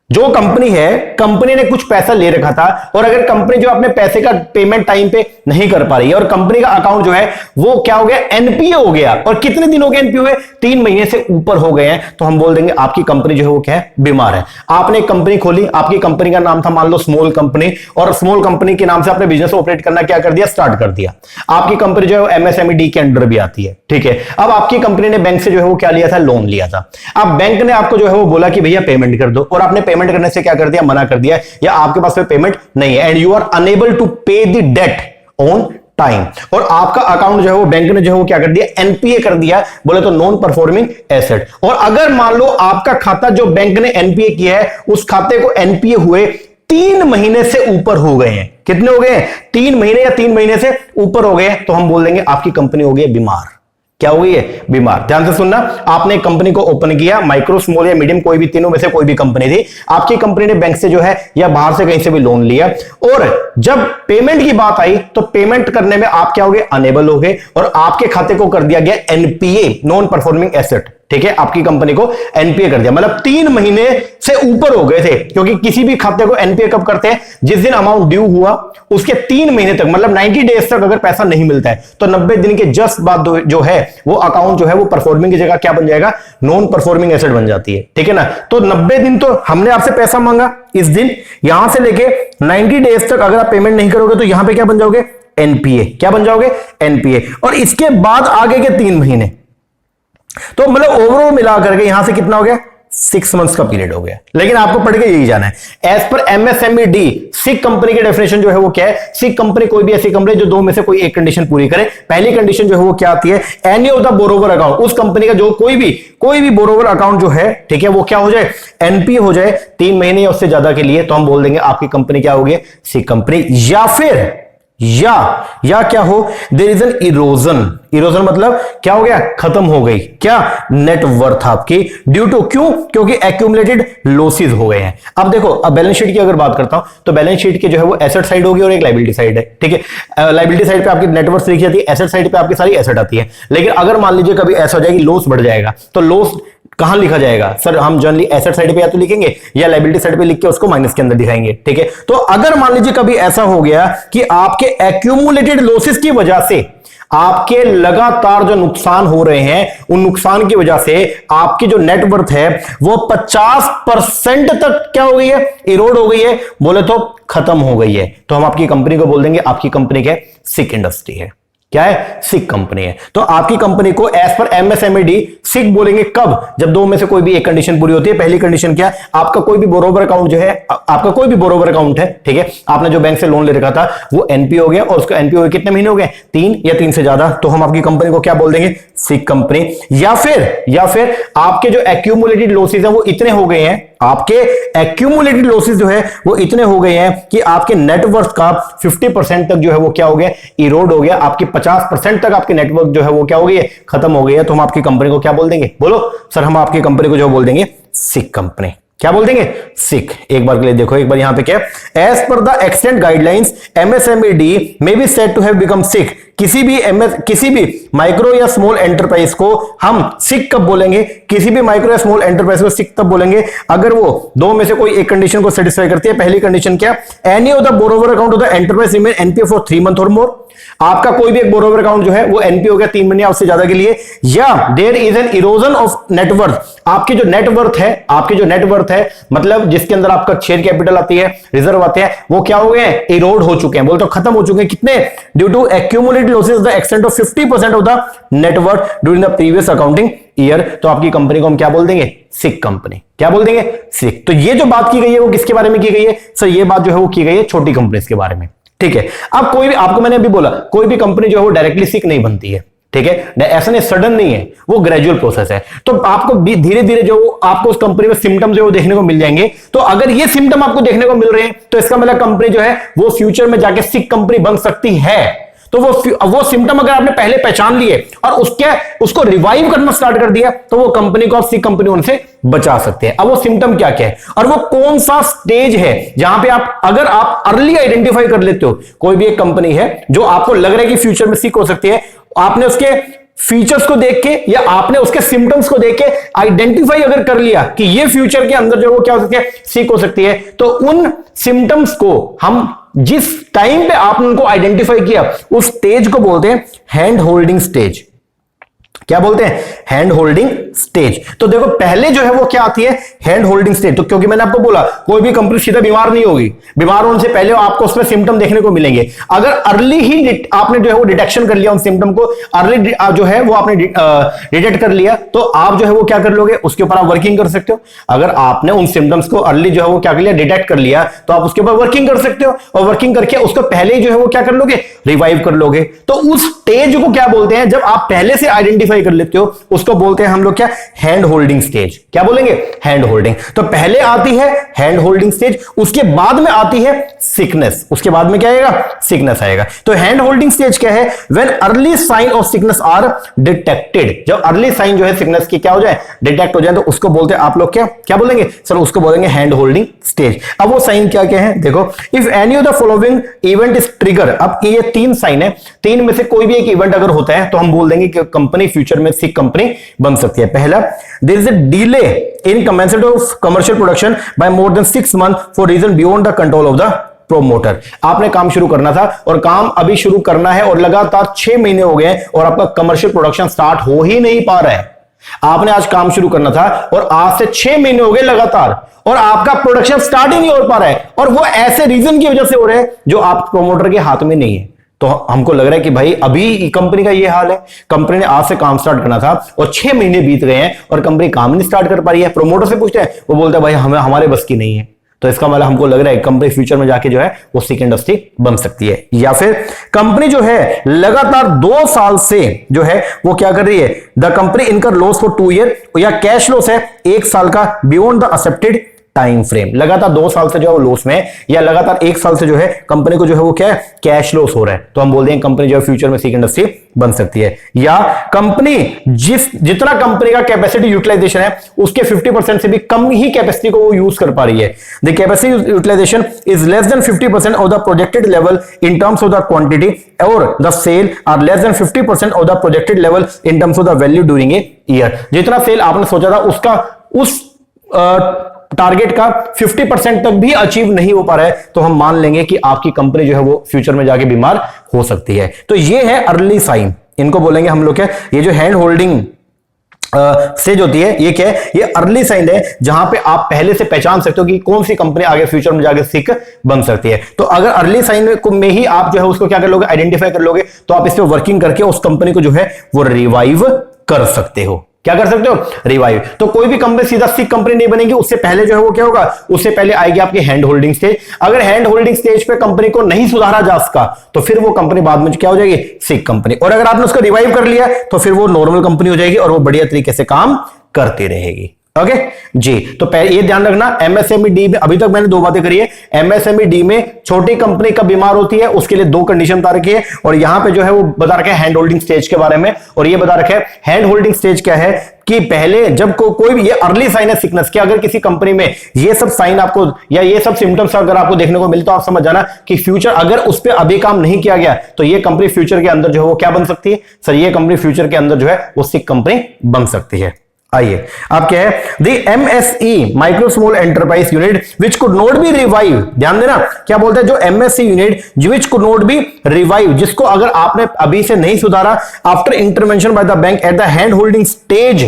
जो कंपनी है, कंपनी ने कुछ पैसा ले रखा था और अगर कंपनी जो अपने पैसे का पेमेंट टाइम पे नहीं कर पा रही है और कंपनी का अकाउंट जो है वो क्या हो गया, एनपीए हो गया, और कितने दिन हो गए एनपीए हुए, 3 महीने से ऊपर हो गए हैं, तो हम बोल देंगे आपकी कंपनी जो है वो क्या है, बीमार है। आपने एक कंपनी खोली, आपकी कंपनी का नाम था मान लो स्मॉल कंपनी, और स्मॉल कंपनी के नाम से आपने बिजनेस ऑपरेट करना क्या कर दिया, स्टार्ट कर दिया। आपकी कंपनी जो है एमएसएमई के अंडर भी आती है, ठीक है। अब आपकी कंपनी ने बैंक से जो है वो क्या लिया था, लोन लिया था। अब बैंक ने आपको जो है वो बोला कि भैया पेमेंट कर दो, और आपने पेमेंट करने से क्या कर दिया, मना कर दिया, या आपके पास में पेमेंट नहीं है, and you are unable to pay the debt on time, और आपका अकाउंट जो है वो बैंक ने जो है वो क्या कर दिया, एनपीए कर दिया, बोले तो नॉन परफॉर्मिंग एसेट। और अगर मान लो आपका खाता जो बैंक ने एनपीए किया है, उस खाते को एनपीए हुए 3 महीने से ऊपर हो गए हैं, कितने हो गए हैं, 3 महीने या 3 महीने से ऊपर हो गए हैं, तो हम बोल देंगे आपकी कंपनी हो गई बीमार, क्या हो गई है? बीमार। ध्यान से सुनना, आपने एक कंपनी को ओपन किया, माइक्रो, स्मॉल या मीडियम, कोई भी तीनों में से कोई भी कंपनी थी, आपकी कंपनी ने बैंक से जो है या बाहर से कहीं से भी लोन लिया, और जब पेमेंट की बात आई तो पेमेंट करने में आप क्या हो गए? अनेबल हो गए, और आपके खाते को कर दिया गया एनपीए, नॉन परफॉर्मिंग एसेट। ठीक है, आपकी कंपनी को एनपीए कर दिया, मतलब 3 महीने से ऊपर हो गए थे, क्योंकि किसी भी खाते को एनपीए कब करते हैं? जिस दिन अमाउंट ड्यू हुआ उसके 3 महीने तक, मतलब 90 डेज तक अगर पैसा नहीं मिलता है तो 90 दिन के जस्ट बाद जो है वो अकाउंट जो है वो परफॉर्मिंग की जगह क्या बन जाएगा? नॉन परफॉर्मिंग एसेट बन जाती है। ठीक है ना, तो 90 दिन तो हमने आपसे पैसा मांगा, इस दिन यहां से लेके 90 डेज तक अगर आप पेमेंट नहीं करोगे तो यहां पे क्या बन जाओगे? एनपीए। क्या बन जाओगे? एनपीए। और इसके बाद आगे के 3 महीने, तो मतलब ओवरऑल मिला करके यहां से कितना हो गया? 6 मंथ्स का पीरियड हो गया। लेकिन आपको पढ़ के यही जाना है, एज पर एमएसएमई सिक कंपनी की डेफिनेशन जो है वो क्या है? सिक कंपनी कोई भी ऐसी कंपनी जो 2 में से कोई एक कंडीशन पूरी करे। पहली कंडीशन जो है वो क्या आती है? Any of the borrower account, उस कंपनी का जो कोई भी बोरोवर अकाउंट जो है, ठीक है, वो क्या हो जाए? एनपी हो जाए 3 महीने या उससे ज्यादा के लिए, तो हम बोल देंगे आपकी कंपनी क्या होगी? सिक कंपनी। या फिर या क्या हो? देयर इज एन इरोजन मतलब क्या हो गया? खत्म हो गई क्या? नेटवर्थ आपकी, ड्यू टू, क्यों? क्योंकि एक्यूमुलेटेड लॉसेस हो गए हैं। अब देखो, अब बैलेंस शीट की अगर बात करता हूं तो बैलेंस शीट के जो है वो एसेट साइड होगी और एक लायबिलिटी साइड है। ठीक है, लायबिलिटी साइड पे आपकी नेटवर्थ लिखी जाती है, एसेट साइड पे आपकी सारी एसेट आती है। लेकिन अगर मान लीजिए कभी ऐसा हो जाएगी लॉस बढ़ जाएगा, तो लॉस कहां लिखा जाएगा? सर हम जनरली एसेट साइड पे या तो लिखेंगे या लायबिलिटी साइड पे लिख के उसको माइनस के अंदर दिखाएंगे। ठीक है, तो अगर मान लीजिए कभी ऐसा हो गया कि आपके एक्यूमुलेटेड लॉसेस की वजह से आपके लगातार जो नुकसान हो रहे हैं, उन नुकसान की वजह से आपकी जो नेटवर्थ है वो 50% तक क्या हो गई है? इरोड हो गई है, बोले तो खत्म हो गई है, तो हम आपकी कंपनी को बोल देंगे आपकी कंपनी क्या है? सिक इंडस्ट्री है। क्या है? सिक कंपनी है। तो आपकी कंपनी को एज पर एमएसएमई सिक बोलेंगे कब? जब 2 में से कोई भी एक कंडीशन पूरी होती है। पहली कंडीशन क्या? आपका कोई भी बोरोवर अकाउंट जो है, आपका कोई भी बोरोवर अकाउंट है, ठीक है, आपने जो बैंक से लोन ले रखा था वो एनपी हो गया, और उसका एनपी हो गया कितने महीने हो गए? 3 या 3 से ज्यादा, तो हम आपकी कंपनी को क्या बोल देंगे? Sick company. या फिर आपके जो एक्यूमुलेटेड लॉसेस है वो इतने हो गए हैं, आपके एक्यूमुलेटेड लॉसेस जो है वो इतने हो गए हैं कि आपके नेटवर्थ का 50% तक जो है वो क्या हो गया? इरोड हो गया। आपकी 50% तक आपकी नेटवर्क जो है वो क्या हो गई है? खत्म हो गई है। तो हम आपकी कंपनी को क्या बोल देंगे? बोलो सर, हम आपकी कंपनी को जो बोल देंगे सिक कंपनी। क्या बोल देंगे? सिक। एक बार के लिए देखो, एक बार यहां पे क्या, as per the extent guidelines MSME may be said to have become sick. किसी भी माइक्रो या स्मॉल एंटरप्राइज को हम सिक कब बोलेंगे? किसी भी माइक्रो या स्मॉल एंटरप्राइज को सिक तब बोलेंगे अगर वो 2 में से कोई एक कंडीशन को सेटिस्फाई करती है। पहली कंडीशन क्या? Any of the borrower account of the enterprise remain NPA for 3 month और मोर। आपका कोई भी एक बोरोवर अकाउंट जो है वो एनपी हो गया 3 महीने या उससे ज्यादा के लिए। या there is an erosion of net worth, आपकी जो नेटवर्थ है मतलब जिसके अंदर आपका शेयर कैपिटल आती है, रिजर्व आते हैं, वो क्या हो गए? इरोड हो चुके हैं, बोलते खत्म हो चुके हैं। कितने? Due to accumulated losses the extent of 50% of the net worth during the previous accounting year. तो आपकी कंपनी को हम क्या बोल देंगे? Sick company. क्या बोल देंगे? सिक। तो ये जो बात की गई है वो किसके बारे में की गई है? सर ये बात जो है वो की गई है छोटी कंपनीज के बारे में। ठीक है, अब कोई भी, आपको मैंने अभी बोला, कोई भी कंपनी जो है वो डायरेक्टली सिक नहीं बनती है। ठीक है, ऐसा नहीं, सडन नहीं है, वो ग्रेजुअल प्रोसेस है। तो आपको धीरे धीरे जो आपको उस कंपनी में सिम्टम जो देखने को मिल जाएंगे। तो अगर ये सिम्टम आपको देखने को मिल रहे हैं तो इसका मतलब कंपनी जो है वो फ्यूचर में जाके सिक कंपनी बन सकती है। तो वो सिम्टम अगर आपने पहले पहचान लिए और उसको रिवाइव करना स्टार्ट कर दिया तो वो कंपनी को आप सिक कंपनी उनसे बचा सकते हैं। अब वो सिम्टम क्या क्या है और वो कौन सा स्टेज है जहां पे अगर आप अर्ली आइडेंटिफाई कर लेते हो, कोई भी एक कंपनी है जो आपको लग रहा है कि फ्यूचर में सिक हो सकती है, आपने उसके फीचर्स को देख के या आपने उसके सिम्टम्स को देख के आइडेंटिफाई अगर कर लिया कि ये फ्यूचर के अंदर जो वो क्या हो सकती है? सिक हो सकती है। तो उन सिम्टम्स को हम जिस टाइम पे आपने उनको आइडेंटिफाई किया उस स्टेज को बोलते हैं हैंड होल्डिंग स्टेज। क्या बोलते हैं? Hand holding stage. तो देखो पहले जो है वो क्या आती है? Hand holding stage. तो क्योंकि मैंने आपको बोला कोई भी कंपनी सीधा बीमार नहीं होगी, बीमार होने से पहले आपको उसमें सिम्टम देखने को मिलेंगे। अगर अर्ली ही आपने जो है वो डिटेक्शन कर लिया, उन सिम्टम को अर्ली जो है वो आपने डिटेक्ट कर लिया, तो आप जो है वो क्या कर लोगे? उसके ऊपर आप वर्किंग कर सकते हो। अगर आपने उन सिम्टम्स को अर्ली जो है वो क्या कर लिया? डिटेक्ट कर लिया, तो आप उसके ऊपर वर्किंग कर सकते हो, और वर्किंग करके उसको पहले जो है वो क्या कर लोगे? रिवाइव कर लोगे। तो उस स्टेज को क्या बोलते हैं? जब आप पहले से आइडेंटिफाई आइडेंटिफाई कर लेते हो, उसको बोलते हैं हम लोग क्या, हैंड होल्डिंग स्टेज। क्या बोलेंगे, हैंड होल्डिंग। तो पहले आती है हैंड होल्डिंग स्टेज, उसके बाद में आती है सिकनेस, उसके बाद में क्या आएगा, सिकनेस आएगा। तो हैंड होल्डिंग स्टेज क्या है, when early sign of sickness are detected, जब अर्ली साइन जो है सिकनेस की क्या हो जाए, डिटेक्ट हो जाए, तो उसको बोलते हैं आप लोग क्या क्या बोलेंगे, सर उसको बोलेंगे हैंड होल्डिंग स्टेज। अब वो साइन क्या क्या है, देखो, if any of the following event is trigger, अब ये तीन साइन है, तीन में से कोई भी एक इवेंट अगर होता है तो हम बोल देंगे कि कंपनी फ्यूचर में सिक कंपनी बन सकती है। पहला, there is a delay in commencement of commercial production by more than 6 months for reason beyond the control of the promoter. आपने काम शुरू करना था और काम अभी शुरू करना है और लगातार 6 महीने हो गए और आपका कमर्शियल प्रोडक्शन स्टार्ट हो ही नहीं पा रहा है। आपने आज काम शुरू करना था और आज से 6 महीने हो गए लगातार और आपका प्रोडक्शन स्टार्ट ही नहीं हो पा रहा है, और वो ऐसे रीजन की वजह से हो रहे हैं जो आप प्रोमोटर के हाथ में नहीं है। तो हमको लग रहा है कि भाई अभी कंपनी का ये हाल है, कंपनी ने आज से काम स्टार्ट करना था और 6 महीने बीत गए हैं और कंपनी काम नहीं स्टार्ट कर पा रही है। प्रोमोटर से पूछते हैं, वो बोलता है भाई हमें हमारे बस की नहीं है। तो इसका मतलब हमको लग रहा है कंपनी फ्यूचर में जाके जो है वो सिक इंडस्ट्री बन सकती है। या फिर कंपनी जो है लगातार 2 साल से जो है वो क्या कर रही है, द कंपनी इनकर लॉस फॉर 2 years, या कैश लॉस है 1 साल का beyond the accepted time frame. लगातार 2 साल से जो है वो लॉस में, या लगातार 1 साल से जो है कंपनी को जो है वो क्या है, कैश लॉस हो रहा है, तो हम बोल देंगे कंपनी जो है फ्यूचर में सिक इंडस्ट्री बन सकती है। या कंपनी जितना कंपनी का कैपेसिटी यूटिलाइजेशन है उसके 50% से भी कम ही कैपेसिटी को वो यूज कर पा रही है। The capacity utilisation is less than 50% of the projected level in terms of the quantity, or the sale are less than 50% of the projected level in terms of the value during a year. जितना sale आपने सोचा था उसका उस target का 50% तक भी achieve नहीं हो पा रहा है, तो हम मान लेंगे कि आपकी कंपनी जो है वो फ्यूचर में जाके बीमार हो सकती है। तो ये है अर्ली साइन, इनको बोलेंगे हम लोग क्या, ये जो हैंड होल्डिंग स्टेज होती है ये क्या है, ये अर्ली साइन है जहां पे आप पहले से पहचान सकते हो कि कौन सी कंपनी आगे फ्यूचर में जाके सिक बन सकती है। तो अगर अर्ली साइन में ही आप जो है उसको क्या कर लोगे, आइडेंटिफाई कर लोगे, तो आप इस पे वर्किंग करके उस कंपनी को जो है वो रिवाइव कर सकते हो। क्या कर सकते हो, रिवाइव। तो कोई भी कंपनी सीधा सिक कंपनी नहीं बनेगी, उससे पहले जो है वो क्या होगा, उससे पहले आएगी आपकी हैंड होल्डिंग स्टेज। अगर हैंड होल्डिंग स्टेज पे कंपनी को नहीं सुधारा जा सका तो फिर वो कंपनी बाद में क्या हो जाएगी, सिक कंपनी। और अगर आपने उसको रिवाइव कर लिया तो फिर वो नॉर्मल कंपनी हो जाएगी और वो बढ़िया तरीके से काम करती रहेगी। ओके जी, तो ये ध्यान रखना, एमएसएमई में अभी तक मैंने 2 बातें करी है। एमएसएमई में छोटी कंपनी कब बीमार होती है उसके लिए 2 कंडीशन बता रखी है, और यहां पे जो है वो बता रखा है हैंड होल्डिंग स्टेज के बारे में। और ये बता रखा है हैंड होल्डिंग स्टेज क्या है कि पहले जब कोई भी, ये अर्ली साइन है सिकनेस के, अगर किसी कंपनी में ये सब साइन आपको या ये सब सिम्टम्स अगर आपको देखने को मिले तो आप समझ जाना कि फ्यूचर, अगर उस पर अभी काम नहीं किया गया तो ये कंपनी फ्यूचर के अंदर जो है वो क्या बन सकती है, सर ये कंपनी फ्यूचर के अंदर जो है वो सिक कंपनी बन सकती है। आइए अब क्या है, the MSE micro small enterprise unit which could not be revive. ध्यान देना क्या बोलते हैं, जो MSE unit which could not be revive, जिसको अगर आपने अभी से नहीं सुधारा after intervention by the bank at the hand holding stage,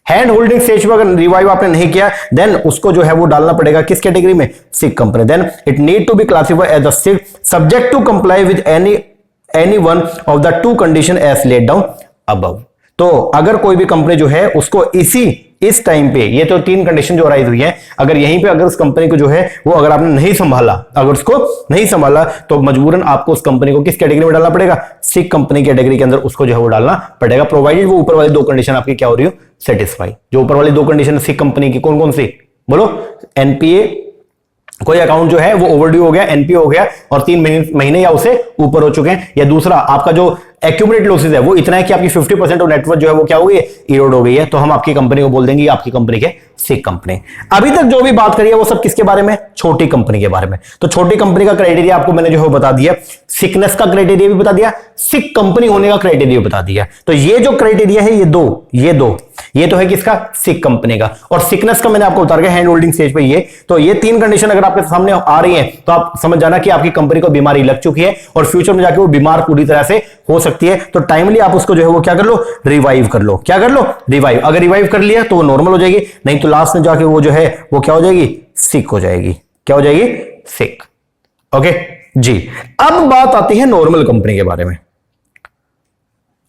hand holding stage पर अगर रिवाइव आपने नहीं किया देन उसको जो है वो डालना पड़ेगा किस कैटेगरी में, sick company. Then it need to be classified as the sick subject to comply with any one of the 2 condition as laid down above. तो अगर कोई भी कंपनी जो है उसको इस टाइम पे ये तो 3 कंडीशन जो राइज हुई है, अगर यहीं पे अगर उस कंपनी को जो है वो अगर आपने नहीं संभाला, अगर उसको नहीं संभाला तो मजबूरन आपको उस कंपनी को किस कैटेगरी में डालना पड़ेगा, सिक कंपनी कैटेगरी के अंदर उसको जो है वो डालना पड़ेगा, प्रोवाइडेड वो ऊपर वाली 2 कंडीशन आपकी क्या हो रही हो, सेटिस्फाई। जो ऊपर वाली 2 कंडीशन सिक कंपनी की कौन कौन सी बोलो, एनपीए, कोई अकाउंट जो है वो ओवरड्यू हो गया, एनपीए हो गया और 3 महीने या उसे ऊपर हो चुके हैं, या दूसरा आपका जो एक्यूमुलेटेड लॉसेस है वो इतना है कि आपकी 50% ऑफ नेटवर्थ जो है वो क्या हो गई है, इरोड हो गई है, तो हम आपकी कंपनी को बोल देंगे आपकी कंपनी के सिक कंपनी। अभी तक जो भी बात करी है वो सब किसके बारे में, छोटी कंपनी के बारे में। तो छोटी कंपनी का क्राइटेरिया आपको मैंने जो है बता दिया, सिकनेस का क्राइटेरिया भी बता दिया, सिक कंपनी होने का क्राइटेरिया बता दिया। तो ये जो क्राइटेरिया है ये दो ये तो है किसका, सिक कंपनी का, और सिकनेस का मैंने आपको बता दिया हैंड होल्डिंग स्टेज पे ये। तो ये 3 कंडीशन अगर आपके सामने आ रही है तो आप समझ जाना कि आपकी कंपनी को बीमारी लग चुकी है और फ्यूचर में जाके वो बीमार पूरी तरह से हो सकती है। तो टाइमली आप उसको जो है वो क्या कर लो, रिवाइव कर लो। क्या कर लो, रिवाइव। अगर रिवाइव कर लिया तो वो नॉर्मल हो जाएगी, नहीं तो लास्ट में जाके वो जो है वो क्या हो जाएगी, सिक हो जाएगी। क्या हो जाएगी, सिक। ओके जी, अब बात आती है नॉर्मल कंपनी के बारे में।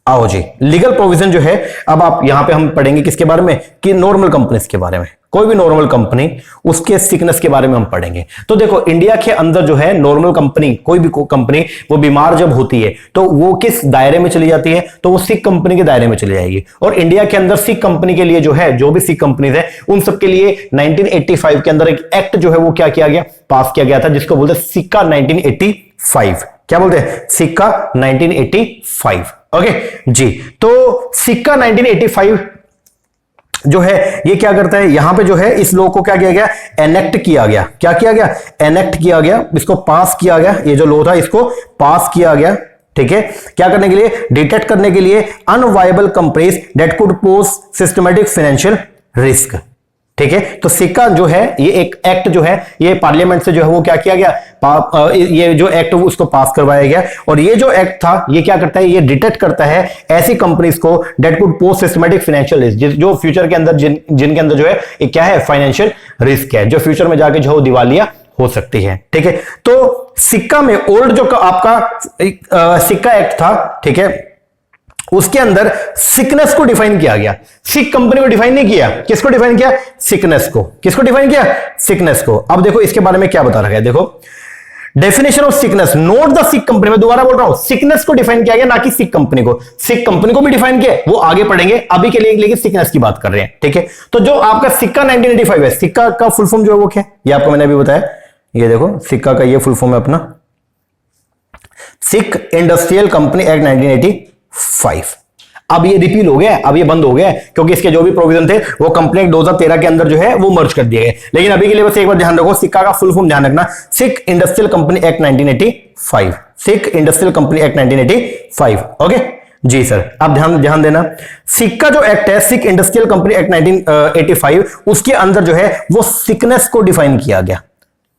आओ जी, लीगल प्रोविजन जो है अब आप यहां पे हम पढ़ेंगे किसके बारे में, कि नॉर्मल कंपनीज के बारे में। कोई भी नॉर्मल कंपनी, उसके सिकनेस के बारे में हम पढ़ेंगे। तो देखो इंडिया के अंदर जो है नॉर्मल कंपनी, कोई भी कंपनी वो बीमार जब होती है तो वो किस दायरे में चली जाती है, तो वो सिक कंपनी के दायरे में चली जाएगी। और इंडिया के अंदर सिक कंपनी के लिए जो है, जो भी सिक कंपनीज है उन सब के लिए 1985 के अंदर एक एक्ट जो है वो क्या किया गया, पास किया गया था, जिसको बोलते हैं सिक्का 1985। क्या बोलते हैं, सिक्का 1985। ओके जी। तो सिक्का 1985 जो है ये क्या करता है, यहां पे जो है इस लॉ को क्या किया गया, एनेक्ट किया गया। क्या किया गया, एनेक्ट किया गया, इसको पास किया गया। ये जो लॉ था इसको पास किया गया, ठीक है। क्या करने के लिए, डिटेक्ट करने के लिए unviable companies that could pose systematic financial risk, ठीक है। तो सिक्का जो है ये एक एक्ट जो है ये पार्लियामेंट से जो है वो क्या किया गया, ये जो एक्ट उसको पास करवाया गया। और ये जो एक्ट था ये क्या करता है, ये डिटेक्ट करता है ऐसी कंपनीज को that could post systematic financial risk, जो फ्यूचर के अंदर जिनके अंदर जो है ये क्या है, फाइनेंशियल रिस्क है, जो फ्यूचर में जाके जो दिवालिया हो सकती है, ठीक है। तो सिक्का में ओल्ड जो आपका सिक्का एक्ट था, ठीक है, उसके अंदर सिकनेस को डिफाइन किया गया। सिक कंपनी को डिफाइन नहीं किया, किसको डिफाइन किया, सिकनेस को। किसको डिफाइन किया, सिकनेस को। अब देखो इसके बारे में क्या बता रखा है, देखो definition of sickness, note the sick company. मैं दोबारा बोल रहा हूं, सिकनेस को डिफाइन किया गया, ना कि सिक कंपनी को। सिक कंपनी को भी डिफाइन किया, वो आगे पढ़ेंगे, अभी के लिए लेकिन सिकनेस की बात कर रहे हैं, ठीक है। तो जो आपका सिक्का 1985 है, सिक्का का फुल फॉर्म जो है वो क्या है, ये आपको मैंने अभी बताया। ये देखो सिक्का का ये फुल फॉर्म है अपना, सिक इंडस्ट्रियल कंपनी एक्ट 1985। अब ये रिपील हो गया, अब ये बंद हो गया, क्योंकि इसके जो भी प्रोविजन थे वो कंपनी एक्ट 2013 के अंदर जो है वो मर्ज कर दिए गए। लेकिन अभी के लिए बस एक बार ध्यान रखो, सिक्का का फुल फॉर्म ध्यान रखना, सिक इंडस्ट्रियल कंपनी एक्ट 1985, सिक इंडस्ट्रियल कंपनी एक्ट 1985। ओके जी सर, अब ध्यान देना, सिक्का जो एक्ट है, सिक इंडस्ट्रियल कंपनी एक्ट 1985, उसके अंदर जो है वो सिकनेस को डिफाइन किया गया,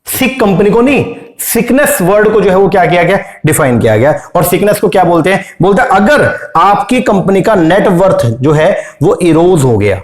सिक कंपनी को नहीं, सिकनेस वर्ड को जो है वो क्या किया गया, डिफाइन किया गया। और सिकनेस को क्या बोलते हैं, बोलते हैं अगर आपकी कंपनी का नेटवर्थ जो है वो इरोज हो गया,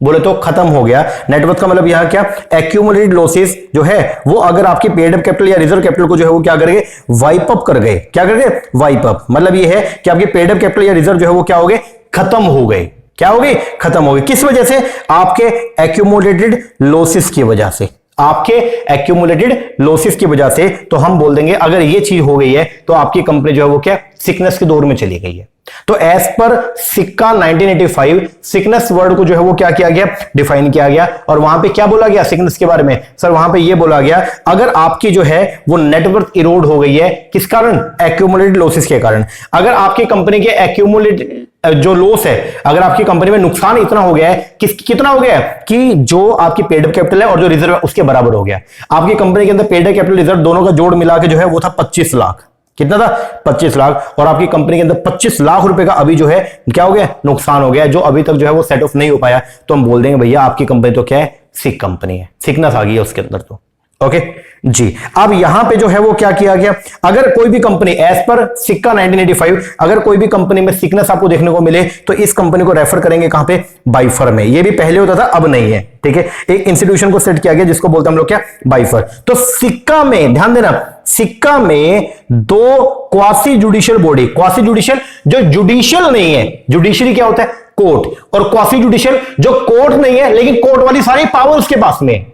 बोले तो खत्म हो गया। नेटवर्थ का मतलब यहां क्या, एक्यूमुलेटेड लॉसेस जो है वो अगर आपकी पेड अप कैपिटल या रिजर्व कैपिटल को जो है वो क्या करेंगे, वाइप अप कर गए। क्या कर गए, वाइप अप, मतलब ये है कि आपकी पेड अप कैपिटल या रिजर्व जो है वो क्या हो गए, खत्म हो गए। क्या हो गई, खत्म हो गई। किस वजह से, आपके एक्यूमुलेटेड लॉसेस की वजह से, आपके एक्यूमुलेटेड लॉसेस की वजह से। तो हम बोल देंगे अगर ये चीज हो गई है तो आपकी कंपनी जो है वो क्या, सिकनेस के दौर में चली गई है। तो एज पर सिक्का 1985 सिकनेस वर्ड को जो है वो क्या किया गया, डिफाइन किया गया। और वहां पे क्या बोला गया सिकनेस के बारे में, सर वहां पे ये बोला गया अगर आपकी जो है वो नेटवर्थ इरोड हो गई है, किस कारण, एक्यूमुलेटेड लॉसेस के कारण। अगर आपकी कंपनी के एक्यूमुलेटेड जो लॉस है, अगर आपकी कंपनी में नुकसान इतना हो गया है, कितना हो गया है कि जो आपकी पेड अप कैपिटल है और जो रिजर्व है उसके बराबर हो गया। आपकी कंपनी के अंदर पेड अप कैपिटल रिजर्व दोनों का जोड़ मिला के जो है वो था 25 लाख। कितना था, 25 लाख। और आपकी कंपनी के अंदर 25 लाख रुपए का अभी जो है क्या हो गया, नुकसान हो गया, जो अभी तक जो है वो सेट ऑफ नहीं हो पाया। तो हम बोल देंगे भैया आपकी कंपनी तो क्या है, सिक कंपनी है, सिकनेस आ गई है उसके अंदर। तो ओके जी। अब यहां पे जो है वो क्या किया गया, अगर कोई भी कंपनी एज पर सिक्का 1985 अगर कोई भी कंपनी में सिकनेस आपको देखने को मिले तो इस कंपनी को रेफर करेंगे कहां पे, बाइफर में। ये भी पहले होता था, अब नहीं है, ठीक है। एक इंस्टीट्यूशन को सेट किया गया जिसको बोलते हैं हम लोग क्या, बाइफर। तो सिक्का में ध्यान देना, सिक्का में दो quasi judicial body, quasi judicial जो जुडिशियल नहीं है, जुडिशरी क्या होता है, कोर्ट, और क्वासी जुडिशियल जो कोर्ट नहीं है लेकिन कोर्ट वाली सारी पावर उसके पास में।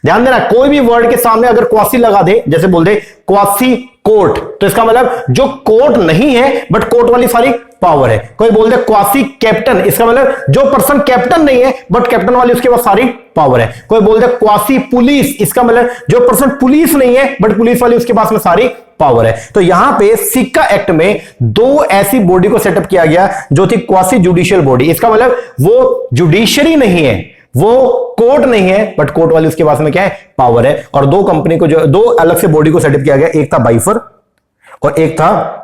ध्यान देना, कोई भी वर्ड के सामने अगर क्वासी लगा दे, जैसे बोल दे क्वासी कोर्ट, तो इसका मतलब जो कोर्ट नहीं है बट कोर्ट वाली सारी पावर है। कोई बोल दे क्वासी कैप्टन, इसका मतलब जो पर्सन कैप्टन नहीं है बट कैप्टन वाली उसके पास सारी पावर है। कोई बोल दे क्वासी पुलिस, इसका मतलब जो पर्सन पुलिस नहीं है बट पुलिस वाली उसके पास में सारी पावर है। तो यहां पे सिक्का एक्ट में दो ऐसी बॉडी को सेटअप किया गया जो थी क्वासी जुडिशियल बॉडी। इसका मतलब वो जुडिशरी नहीं है, वो कोर्ट नहीं है बट कोर्ट वाली उसके पास में क्या है, पावर है। और दो कंपनी को जो दो अलग से बॉडी को सेटअप किया गया, एक था बाइफर और एक था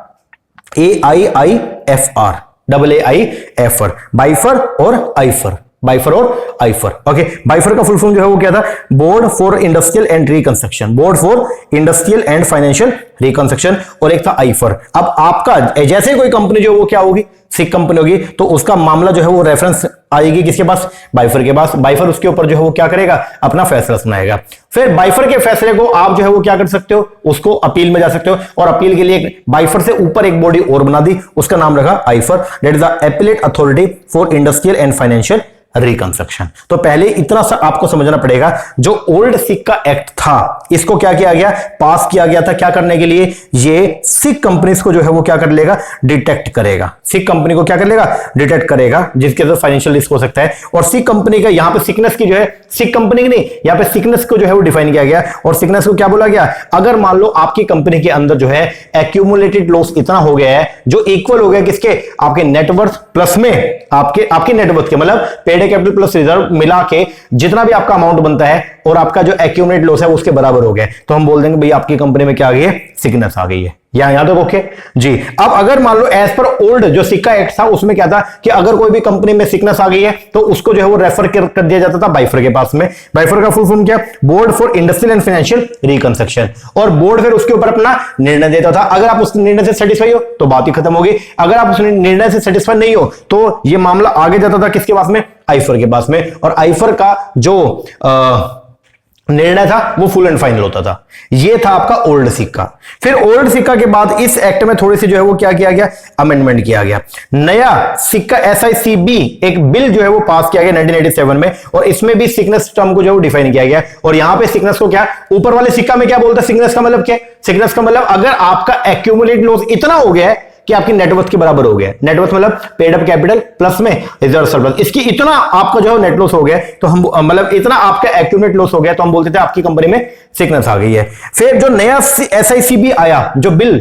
AIIFR, AAIFR, बाइफर और आइफर, बाइफर और आइफर। ओके, बाइफर का फुल फॉर्म जो है वो क्या था, board for industrial and reconstruction, board for industrial and financial reconstruction. और एक था आइफर। अब आपका जैसे कोई कंपनी जो वो क्या होगी, सिक कंपनी होगी, तो उसका मामला जो है वो रेफरेंस आएगी किसके पास, बाइफर के पास। बाइफर उसके ऊपर जो है वो क्या करेगा, अपना फैसला सुनाएगा। फिर बाइफर के फैसले को आप जो है वो क्या कर सकते हो, उसको अपील में जा सकते हो। और अपील के लिए बाइफर से ऊपर एक बॉडी और बना दी, उसका नाम रखा AAIFR, that is the appellate authority for industrial and financial reconstruction. तो पहले इतना सा आपको समझना पड़ेगा, जो ओल्ड सिक्का एक्ट था इसको क्या किया गया, पास किया गया था क्या करने के लिए, ये सिख कंपनीज को जो है वो क्या कर लेगा, डिटेक्ट करेगा। सिख कंपनी को क्या कर लेगा, डिटेक्ट करेगा, जिसके अंदर फाइनेंशियल रिस्क हो सकता है। और सिख कंपनी का यहां पे सिकनेस की जो है, सिख कंपनी की नहीं, यहां पे सिकनेस को जो है वो डिफाइन किया गया। और सिकनेस को क्या बोला गया, अगर मान लो आपकी कंपनी के अंदर जो है एक्यूमुलेटेड लॉस इतना हो गया है जो इक्वल हो गया किसके, आपके नेटवर्थ प्लस में आपके नेटवर्थ के, मतलब पेड कैपिटल प्लस रिजर्व मिला के जितना भी आपका अमाउंट बनता है और आपका जो एक्यूमुलेट लॉस है उसके बराबर हो गया, तो हम बोल देंगे भाई आपकी कंपनी में क्या आ गई है, सिकनेस आ गई है। यहां तक ओके जी। अब अगर मान लो एज पर ओल्ड जो सिक्का एक्ट था उसमें क्या था कि अगर कोई भी कंपनी में सिकनेस आ गई है तो उसको जो है वो रेफर कर दिया जाता था बाइफर के पास में। बाइफर का फुल फॉर्म क्या, board for industrial and financial reconstruction. और बोर्ड फिर उसके ऊपर अपना निर्णय देता था। अगर आप उस निर्णय से सेटिस्फाई हो तो बात ही खत्म होगी, अगर आप उस निर्णय से सेटिस्फाई नहीं हो तो यह मामला आगे जाता था किसके पास में, आईफर के पास में। और आईफर का जो निर्णय था वो फुल एंड फाइनल होता था। ये था आपका ओल्ड सिक्का। फिर ओल्ड सिक्का के बाद इस एक्ट में थोड़ी सी जो है वो क्या किया गया, अमेंडमेंट किया गया। नया सिक्का SICB एक बिल जो है वो पास किया गया 1987 में, और इसमें भी सिकनेस टर्म को जो है वो डिफाइन किया गया। और यहां पे सिकनेस को क्या, ऊपर वाले सिक्का में क्या बोलता है, सिकनेस का मतलब क्या, सिकनेस का मतलब अगर आपका एक्यूमुलेट लॉस इतना हो गया है कि आपकी नेटवर्थ के बराबर हो गया। नेटवर्थ मतलब पेड अप कैपिटल प्लस में रिजर्व सरप्लस, इसकी इतना आपका जो है नेट लॉस हो गया तो हम मतलब इतना आपका एक्यूमुलेट लॉस हो गया तो हम बोलते थे आपकी कंपनी में सिकनेस आ गई है। फिर जो नया SICB आया, जो बिल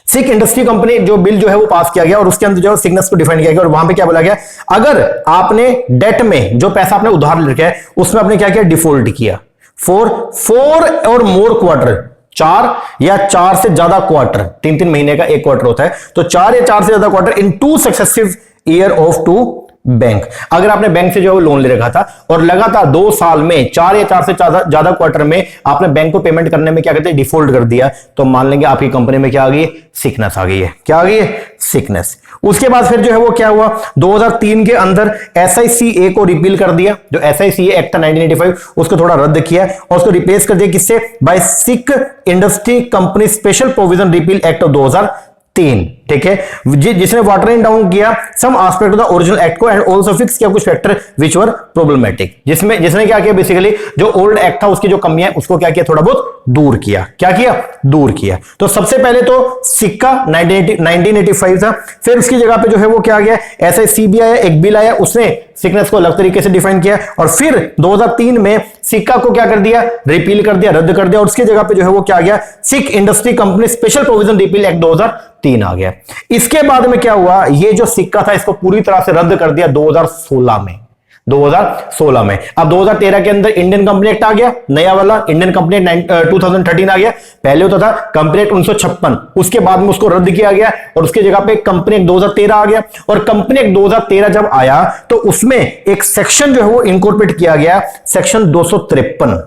सिख इंडस्ट्री कंपनी जो बिल जो है वो पास किया गया और उसके अंदर जो है सिकनेस को डिफाइन किया गया। और वहां पे क्या बोला गया, अगर आपने डेट में जो पैसा आपने उधार ले रखा है उसमें आपने क्या किया, डिफॉल्ट किया फॉर 4 और मोर क्वार्टर, 4 या 4 से ज्यादा क्वार्टर, 3-3 महीने का एक क्वार्टर होता है, तो 4 या 4 से ज्यादा quarter in 2 successive year of 2 bank. अगर आपने बैंक से जो है लोन ले रखा था और लगातार 2 साल में 4 या 4 से ज्यादा क्वार्टर में आपने बैंक को पेमेंट करने में क्या कहते हैं, डिफॉल्ट कर दिया, तो मान लेंगे आपकी कंपनी में क्या आ गई है, सिकनेस आ गई है। क्या आ गई है, सिकनेस। उसके बाद फिर जो है वो क्या हुआ, 2003 के अंदर SICA को रिपील कर दिया। जो SICA एक्ट था 1985 उसको थोड़ा रद्द किया और उसको रिप्लेस कर दिया किससे, by sick industry company special provision repeal act of 2003। ठीक है, जिसने वाटरिंग डाउन किया some aspect of the original act को एंड आल्सो फिक्स किया कुछ फैक्टर व्हिच वर प्रॉब्लमैटिक। जिसने क्या किया, बेसिकली जो ओल्ड एक्ट था उसकी जो कमियां उसको क्या किया, थोड़ा बहुत दूर किया। क्या किया, दूर किया। तो सबसे पहले तो सिक्का 1985 था, फिर उसकी जगह पे जो है वो क्या आ गया, SICB आया, एक बिल आया, उसने सिकनेस को अलग तरीके से डिफाइन किया। और फिर 2003 में सिक्का को क्या कर दिया, रिपील कर दिया, रद्द कर दिया, और उसकी जगह पे जो है वो क्या आ गया, Sikh industry company special provision repeal act 2003 आ गया। इसके बाद में क्या हुआ, ये जो सिक्का था इसको पूरी तरह से रद्द कर दिया 2016 में। 2016 में। अब 2013 के अंदर इंडियन कंपनी एक्ट आ गया, नया वाला इंडियन कंपनी एक्ट 2013 आ गया। पहले होता था कंपनी एक्ट 1956, उसके बाद में उसको रद्द किया गया और उसकी जगह पे कंपनी एक्ट 2013 आ गया। और कंपनी एक्ट 2013 जब आया तो उसमें एक सेक्शन जो है वो इनकॉर्पोरेट किया गया, सेक्शन 253।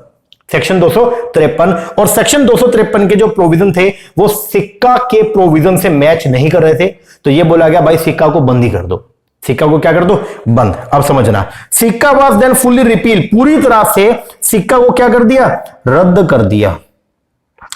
सेक्शन 253 और सेक्शन 253 के जो प्रोविजन थे वो सिक्का के प्रोविजन से मैच नहीं कर रहे थे, तो ये बोला गया भाई सिक्का को बंद ही कर दो, सिक्का को क्या कर दो, बंद। अब समझना, सिक्का वाज देन फुल्ली रिपील, पूरी तरह से सिक्का को क्या कर दिया, रद्द कर दिया।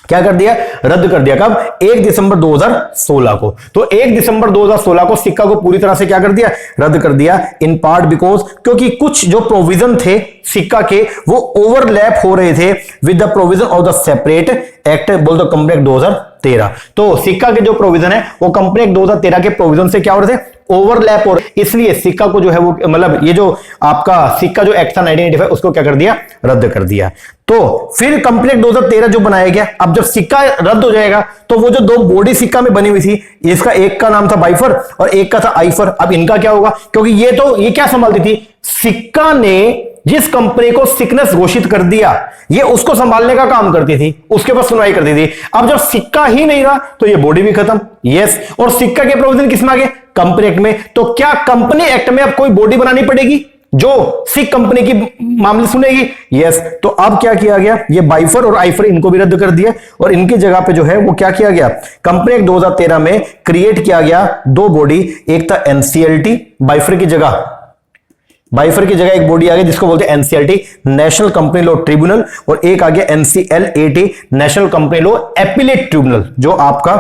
क्या कर दिया, रद्द कर दिया। कब, 1 दिसंबर 2016 को। तो 1 दिसंबर 2016 को सिक्का को पूरी तरह से क्या कर दिया, रद्द कर दिया। इन पार्ट बिकॉज, क्योंकि कुछ जो प्रोविजन थे सिक्का के वो ओवरलैप हो रहे थे with the provision of the separate act, बोल दो कंपनी एक्ट 2013। तो सिक्का के जो प्रोविजन है वो कंपनी एक्ट 2013 के प्रोविजन से क्या हो रहे थे, ओवरलैप, और इसलिए सिक्का को जो है वो मतलब ये जो आपका सिक्का जो एक्ट था 1985 उसको क्या कर दिया, रद्द कर दिया। तो फिर कंपनी एक्ट 2013 जो बनाया गया, अब जब सिक्का रद्द हो जाएगा तो वो जो दो बॉडी सिक्का में बनी हुई थी, इसका एक का नाम था बाइफर और एक का था आईफर। अब इनका क्या होगा, क्योंकि ये क्या संभालती थी, सिक्का ने जिस कंपनी को सिकनेस घोषित कर दिया ये उसको संभालने का काम करती थी, उसके पास सुनवाई करती थी। अब जब सिक्का ही नहीं रहा तो ये बॉडी भी खत्म। यस, और सिक्का के प्रोविजन किसमें आ गए, कंपनी एक्ट में। तो क्या कंपनी एक्ट में अब कोई बॉडी बनानी पड़ेगी जो सिख कंपनी की मामले सुनेगी? यस। तो अब क्या किया गया, ये बाइफर और आईफर इनको भी रद्द कर दिया और इनकी जगह पे जो है वो क्या किया गया, कंपनी एक्ट 2013 में क्रिएट किया गया दो बॉडी, एक था एनसीएलटी, बाइफर की जगह एक बॉडी आ गई जिसको बोलते हैं NCLT, national company law tribunal, और एक आ गया NCLAT, national company law appellate tribunal. जो आपका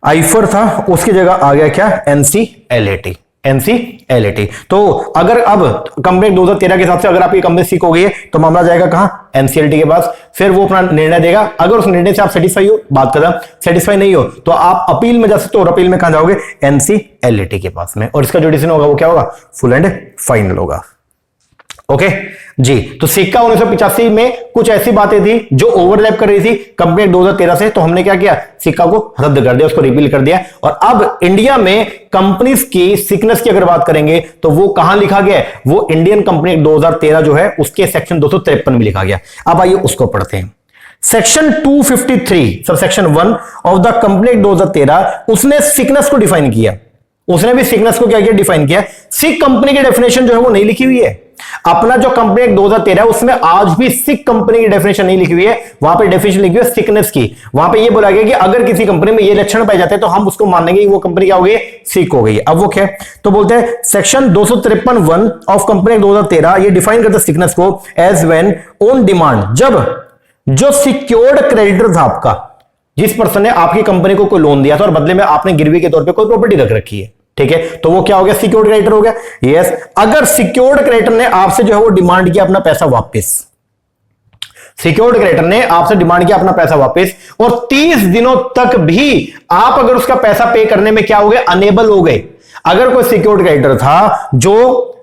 आईफर था उसकी जगह आ गया क्या, एनसीएलएटी। NCLAT। तो अगर अब कंपनी 2013 के हिसाब से अगर आपकी कंपनी सिक हो गई है तो मामला जाएगा कहां? NCLAT के पास। फिर वो अपना निर्णय देगा। अगर उस निर्णय से आप सेटिस्फाई हो, बात खत्म। सेटिस्फाई नहीं हो तो आप अपील में जा सकते हो, और अपील में कहां जाओगे? NCLAT के पास में, और इसका जो डिसीजन होगा वो क्या होगा? फुल एंड फाइनल होगा। ओके जी। तो सिक्का 1985 में कुछ ऐसी बातें थी जो ओवरलैप कर रही थी कंपनी 2013 से, तो हमने क्या किया? सिक्का को रद्द कर दिया, उसको रिपील कर दिया। और अब इंडिया में कंपनीज की सिकनेस की अगर बात करेंगे तो वो कहां लिखा गया? वो इंडियन कंपनी 2013 जो है उसके सेक्शन 253 में लिखा गया। अब आइए उसको पढ़ते हैं। Section 253 sub section 1 of the company 2013 उसने सिकनेस को डिफाइन किया। उसने भी सिकनेस को क्या किया? डिफाइन किया। सिक कंपनी की डेफिनेशन जो है वो नहीं लिखी हुई है। अपना जो कंपनी 2013 है उसमें आज भी सिक कंपनी की डेफिनेशन नहीं लिखी हुई है। वहां पे डेफिनेशन लिखी हुई है सिकनेस की। वहां पे ये बोला गया कि अगर किसी कंपनी में ये लक्षण पाए जाते हैं तो हम उसको मानेंगे वो कंपनी क्या हो गई? सिक हो गई है। अब वो क्या? तो बोलते हैं सेक्शन 253(1) ऑफ कंपनी 2013 ये डिफाइन करता है सिकनेस को एज व्हेन ऑन डिमांड, जब जो सिक्योर्ड क्रेडिटर था आपका, जिस पर्सन ने आपकी कंपनी को कोई लोन दिया था और बदले में आपने गिरवी के तौर पे कोई प्रॉपर्टी रख रखी है, ठीक है, तो वो क्या हो गया? सिक्योर्ड क्रेडिटर हो गया। यस, अगर सिक्योर्ड क्रेडिटर ने आपसे जो है वो डिमांड किया अपना पैसा वापस, सिक्योर्ड क्रेडिटर ने आपसे डिमांड किया अपना पैसा वापस, और 30 दिनों तक भी आप अगर उसका पैसा पे करने में क्या हो गए? अनेबल हो गए। अगर कोई सिक्योर्ड क्रेडिटर था जो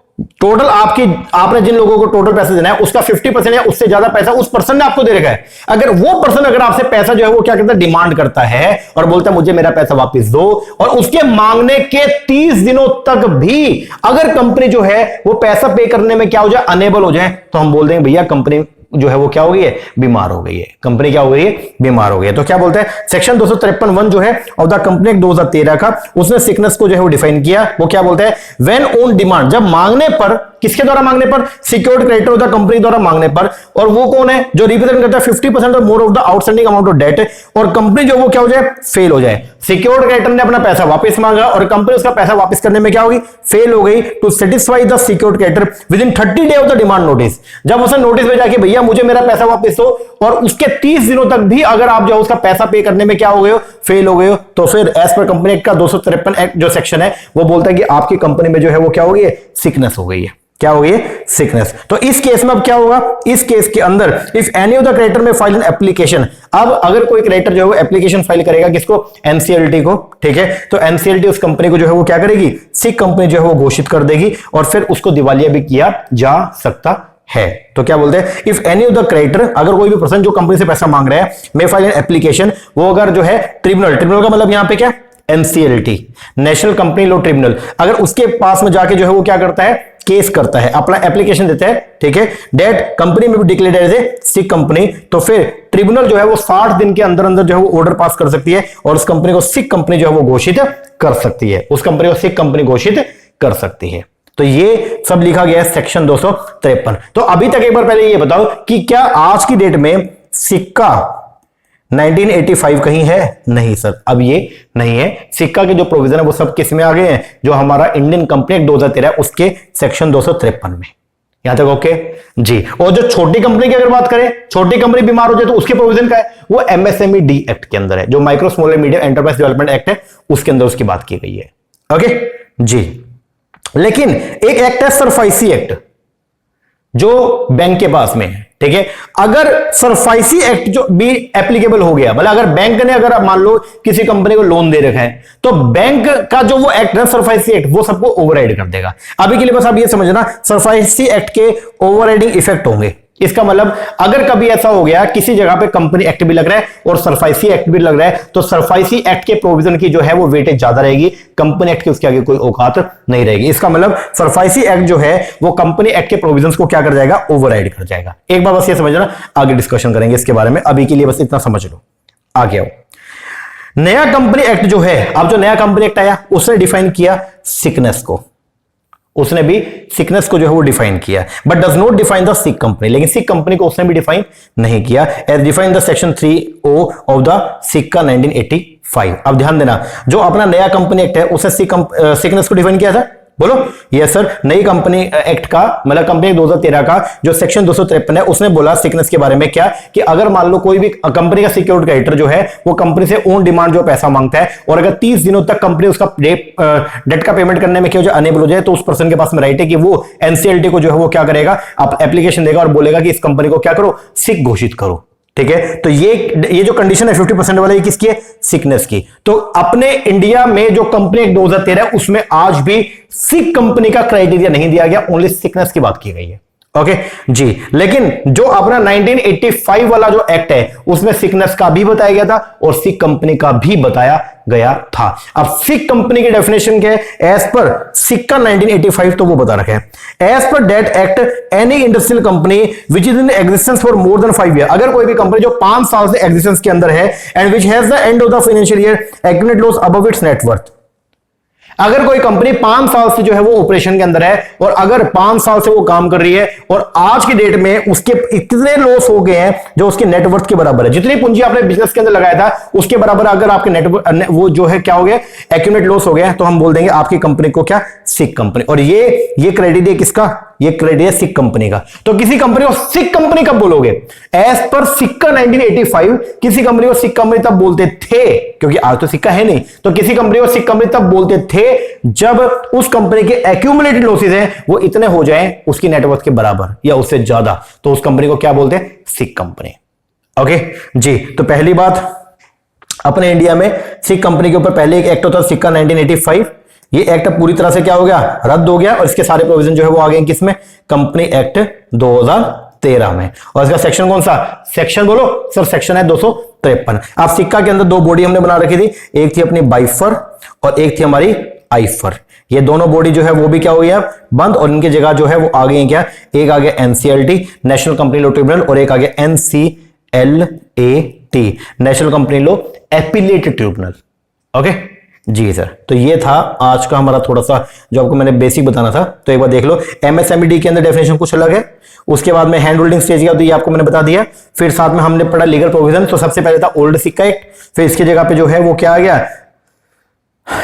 टोटल आपने जिन लोगों को टोटल पैसा देना है उसका 50% या उससे ज्यादा पैसा उस पर्सन ने आपको दे रखा है, अगर वो पर्सन अगर आपसे पैसा जो है वो क्या करता है? डिमांड करता है और बोलता है मुझे मेरा पैसा वापस दो, और उसके मांगने के 30 दिनों तक भी अगर कंपनी जो है वो पैसा पे करने में क्या हो जाए? अनेबल हो जाए, तो हम बोल देंगे भैया कंपनी जो है वो क्या हो गई है? बीमार हो गई है। कंपनी क्या हो गई है? बीमार हो गई है। तो क्या बोलते हैं? सेक्शन 253(1) जो है ऑफ द कंपनी 2013 का उसने सिकनेस को जो है वो डिफाइन किया। वो क्या बोलते हैं? व्हेन ऑन डिमांड, जब मांगने पर, किसके द्वारा मांगने पर? Secured creditor of the company द्वारा मांगने पर। और वो कौन है? जो रिप्रेजेंट करता है 50% और more of the outstanding amount of debt, और कंपनी जो वो क्या हो जाए? फेल हो जाए। सिक्योर्ड क्रेडिटर ने अपना पैसा वापस मांगा और कंपनी उसका पैसा वापस करने में क्या होगी? फेल हो गई। To satisfy the secured creditor within 30 day of the demand notice, जब उसने नोटिस भेजा कि भैया मुझे मेरा पैसा वापस दो, और उसके 30 दिनों तक भी अगर आप जो उसका पैसा पे करने में क्या हो गए हो? फेल हो गए हो, तो फिर एज पर कंपनी एक्ट का 253 एक्ट जो सेक्शन है वो बोलता है कि आपकी कंपनी में जो है वो क्या हो गई है? सिकनेस हो गई है। क्या हो गई है? सिकनेस। तो इस केस में अब क्या होगा? इस केस के अंदर if any of the creditor में फाइल एन एप्लीकेशन, अब अगर कोई क्रेडिटर जो है वो एप्लीकेशन फाइल करेगा किसको? NCLAT को, ठीक है, तो NCLAT उस कंपनी को जो है वो क्या करेगी? सिक कंपनी जो है वो घोषित कर देगी, और फिर उसको दिवालिया भी किया जा सकता है। तो क्या बोलते हैं? If any of the creditor, अगर कोई भी पर्सन जो कंपनी से पैसा मांग रहा है मे फाइल एन एप्लीकेशन, वो अगर जो है ट्रिब्यूनल का मतलब यहां पे क्या? NCLAT, national company law tribunal, अगर उसके पास में जाके जो है वो क्या करता है? केस करता है, अपना एप्लीकेशन देता है, ठीक है, डेट कंपनी में भी declared as a sick company, तो फिर ट्रिब्यूनल जो है वो 60 दिन के अंदर अंदर जो है वो ऑर्डर पास कर सकती है और उस कंपनी को सिक कंपनी जो है वो घोषित कर सकती है, उस कंपनी को सिक कंपनी घोषित कर सकती है। तो ये सब लिखा गया है सेक्शन 253। तो अभी तक एक बार पहले ये बताओ कि क्या आज की डेट में सिक्का 1985 कहीं है? नहीं सर, अब ये नहीं है। सिक्का के जो प्रोविजन है वो सब किस में आ गए हैं? जो हमारा इंडियन कंपनी एक्ट 2013 उसके सेक्शन 253 में। यहां तक ओके जी। और जो छोटी कंपनी की अगर बात करें, छोटी कंपनी बीमार हो जाए तो उसके प्रोविजन का है? वो MSME एक्ट के अंदर है, जो micro small and medium enterprise development act है उसके अंदर उसकी बात की गई है। ओके जी। लेकिन एक एक्ट है सरफाइसी एक्ट, जो बैंक के पास में है, ठीक है। अगर सरफाइसी एक्ट जो भी एप्लीकेबल हो गया, मतलब अगर बैंक ने अगर मान लो किसी कंपनी को लोन दे रखा है तो बैंक का जो वो एक्ट है सरफाइसी एक्ट वो सबको ओवरराइड कर देगा। अभी के लिए बस आप ये समझना सरफाइसी एक्ट के ओवरराइडिंग इफेक्ट होंगे। इसका मतलब अगर कभी ऐसा हो गया किसी जगह पे कंपनी एक्ट भी लग रहा है और सरफाइसी एक्ट भी लग रहा है तो सरफाइसी एक्ट के प्रोविजन की जो है वो वेटेज ज्यादा रहेगी, कंपनी एक्ट की उसके आगे कोई औकात नहीं रहेगी। इसका मतलब सरफाइसी एक्ट जो है वो कंपनी एक्ट के प्रोविजंस को क्या कर जाएगा? ओवरराइड कर जाएगा। एक बार बस ये समझना, आगे डिस्कशन करेंगे इसके बारे में, अभी के लिए बस इतना समझ लो। आगे आओ। नया कंपनी एक्ट जो है, अब जो नया कंपनी एक्ट आया उसने डिफाइन किया सिकनेस को, उसने भी सिकनेस को जो है वो डिफाइन किया, but does not define the sick company. लेकिन सिक कंपनी को उसने भी डिफाइन नहीं किया as define the section 3O of the SICA 1985। अब ध्यान देना, जो अपना नया कंपनी एक्ट है उसने सिकनेस को डिफाइन किया था, बोलो यस सर। नई कंपनी एक्ट का मतलब कंपनी 2013 का जो सेक्शन 253 है उसने बोला सिकनेस के बारे में क्या कि अगर मान लो कोई भी कंपनी का सिक्योर्ड क्रेडिटर जो है वो कंपनी से ऑन डिमांड जो पैसा मांगता है और अगर 30 दिनों तक कंपनी उसका डेट का पेमेंट करने में क्या हो जाए अनेबल हो जाए तो उस पर्सन के पास में राइट है कि वो एनसीएलटी को जो है वो क्या करेगा, आप एप्लीकेशन देगा और बोलेगा कि इस कंपनी को क्या करो, सिक घोषित करो। ठीक है, तो ये जो कंडीशन है 50% वाला, ये किसकी है, सिकनेस की। तो अपने इंडिया में जो कंपनी 2013 है उसमें आज भी सिक कंपनी का क्राइटेरिया नहीं दिया गया, ओनली सिकनेस की बात की गई है। ओके जी, लेकिन जो अपना 1985 वाला जो एक्ट है उसमें सिकनेस का भी बताया गया था और सिक कंपनी का भी बताया गया था। अब सिक कंपनी की डेफिनेशन क्या है, एज पर सिक्का 1985 तो वो बता रखा है, as per that act any industrial company which is in existence for more than 5 year, अगर कोई भी कंपनी जो 5 साल से एग्जिस्टेंस के अंदर है and which has the end of the financial year accumulate loss above it's net worth, अगर कोई कंपनी 5 साल से जो है वो ऑपरेशन के अंदर है और अगर 5 साल से वो काम कर रही है और आज की डेट में उसके इतने लॉस हो गए हैं जो उसके नेटवर्थ के बराबर है, जितनी पूंजी आपने बिजनेस के अंदर लगाया था उसके बराबर अगर आपके नेटवर्थ वो जो है क्या हो गया, एक्यूमुलेट लॉस हो गया, तो हम बोल देंगे आपकी कंपनी को क्या, सिक कंपनी। और ये क्राइटेरिया किसका, ये क्राइटेरिया सिक कंपनी का। तो किसी कंपनी को सिक कंपनी कब बोलोगे, एज पर सिक्का 1985 किसी कंपनी को सिक कंपनी तब बोलते थे, क्योंकि आज तो सिक्का है नहीं, तो किसी कंपनी को सिक कंपनी तब बोलते थे जब उस कंपनी के एक्यूमुलेटेड लॉसेस हैं वो इतने हो जाएं उसकी नेटवर्थ के बराबर या उससे ज्यादा, तो उस कंपनी को क्या बोलते हैं, सिक कंपनी। ओके जी, तो पहली बात अपने इंडिया में सिक कंपनी के ऊपर पहले एक एक्ट होता था सिक्का 1985, ये एक्ट पूरी तरह से क्या हो गया, रद्द हो गया और इसके सारे प्रोविजन जो है वो आ गए किसमें, कंपनी एक्ट 2013 में। और इसका सेक्शन कौन सा, सेक्शन बोलो सर, सेक्शन है 253। अब सिक्का के अंदर दो बॉडी हमने बना रखी थी, एक थी अपनी बाइफर और एक थी हमारी आइफर। ये दोनों बॉडी जो है वो भी क्या हो गया, बंद, और इनकी जगह जो है वो आ गई क्या, एक आ गया NCLT national company law tribunal और एक आ गया NCLAT national company law appellate tribunal. Okay जी सर, तो ये था आज का हमारा थोड़ा सा जो आपको मैंने बेसिक बताना था। तो एक बार देख लो, एमएसएमईडी के अंदर डेफिनेशन कुछ अलग है, उसके बाद में हैंड होल्डिंग स्टेज का तो ये आपको मैंने बता दिया, फिर साथ में हमने पढ़ा लीगल प्रोविजन। तो सबसे पहले था ओल्ड सिक्का एक्ट, फिर इसकी जगह पे जो है वो क्या आ गया,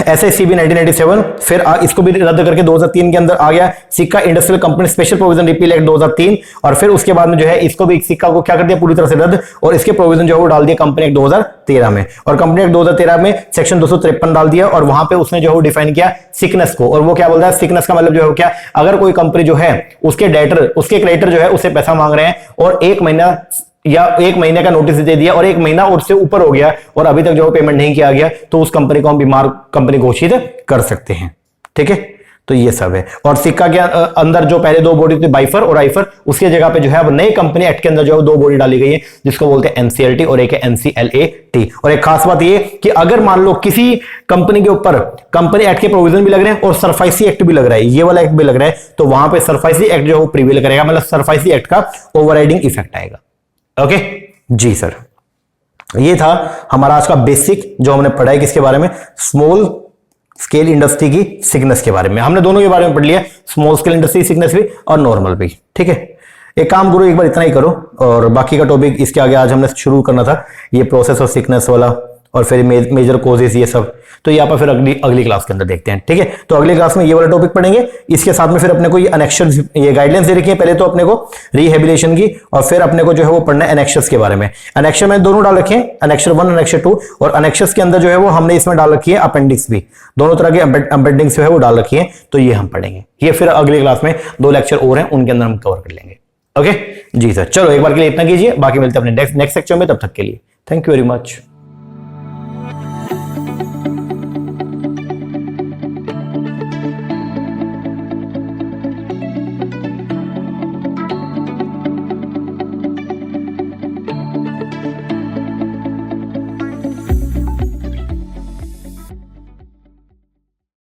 एसएसीबी 1987, फिर इसको भी रद्द करके 2003 के अंदर आ गया सिक्का industrial company special provision repeal act 2003, और फिर उसके बाद में जो है इसको भी सिक्का को क्या कर दिया, पूरी तरह से रद्द, और इसके प्रोविजन जो है वो डाल दिया कंपनी एक्ट 2013 में। और कंपनी एक्ट 2013 में सेक्शन 253 डाल दिया और वहां पे उसने जो है डिफाइन किया सिकनेस को, और वो क्या बोलता है, सिकनेस का मतलब जो है क्या, अगर कोई कंपनी जो है उसके क्रेडिटर जो है उससे पैसा मांग रहे हैं और 1 महीना या 1 महीने का नोटिस दे दिया और 1 महीना और से ऊपर हो गया और अभी तक जो पेमेंट नहीं किया गया, तो उस कंपनी को हम बीमार कंपनी घोषित कर सकते हैं। ठीक है, तो ये सब है। और सिक्का के अंदर जो पहले दो बॉडी थी बाइफर और आइफर, उसके जगह पे जो है अब नई कंपनी एक्ट के अंदर जो है 2 बॉडी डाली गई है जिसको बोलते हैं एनसीएलटी और एक है एनसीएलएटी। और एक खास बात ये कि अगर मान लो किसी कंपनी के ऊपर कंपनी एक्ट के प्रोविजन भी लग रहे हैं और सरफाइसी एक्ट भी लग रहा है, ये वाला एक्ट भी लग रहा है, तो वहां पे सरफाइसी एक्ट जो है वो प्रिवेल करेगा, मतलब सरफाइसी एक्ट का ओवरराइडिंग इफेक्ट आएगा। ओके जी सर, ये था हमारा आज का बेसिक जो हमने पढ़ा है किसके बारे में, स्मॉल स्केल इंडस्ट्री की सिकनेस के बारे में। हमने दोनों के बारे में पढ़ लिया, स्मॉल स्केल इंडस्ट्री सिकनेस भी और नॉर्मल भी। ठीक है, एक काम करो, एक बार इतना ही करो और बाकी का टॉपिक इसके आगे आज हमने शुरू करना था, ये प्रोसेस ऑफ सिकनेस वाला और फिर मेजर कोजेस ये सब, तो यहाँ पर फिर अगली क्लास के अंदर देखते हैं। ठीक है, तो अगली क्लास में ये वाला टॉपिक पढ़ेंगे, इसके साथ में फिर अपने को ये अनेक्शंस, ये गाइडलाइंस दे रखी है, पहले तो अपने को रिहेबिलिटेशन की और फिर अपने को जो है वो पढ़ना है एनेक्शंस के बारे में। एनेक्शन में दोनों डाल रखे हैं, एनेक्शन 1 एनेक्शन 2, और एनेक्शंस के अंदर जो है वो हमने इसमें डाल रखी है अपेंडिक्स भी, दोनों तरह के अपेंडिक्स जो है वो डाल रखी है, तो ये हम पढ़ेंगे। ये फिर अगली क्लास में 2 लेक्चर और हैं, उनके अंदर हम कवर कर लेंगे। ओके जी सर, चलो एक बार के लिए इतना कीजिए, बाकी मिलते हैं अपने नेक्स्ट लेक्चर में, तब तक के लिए थैंक यू वेरी मच।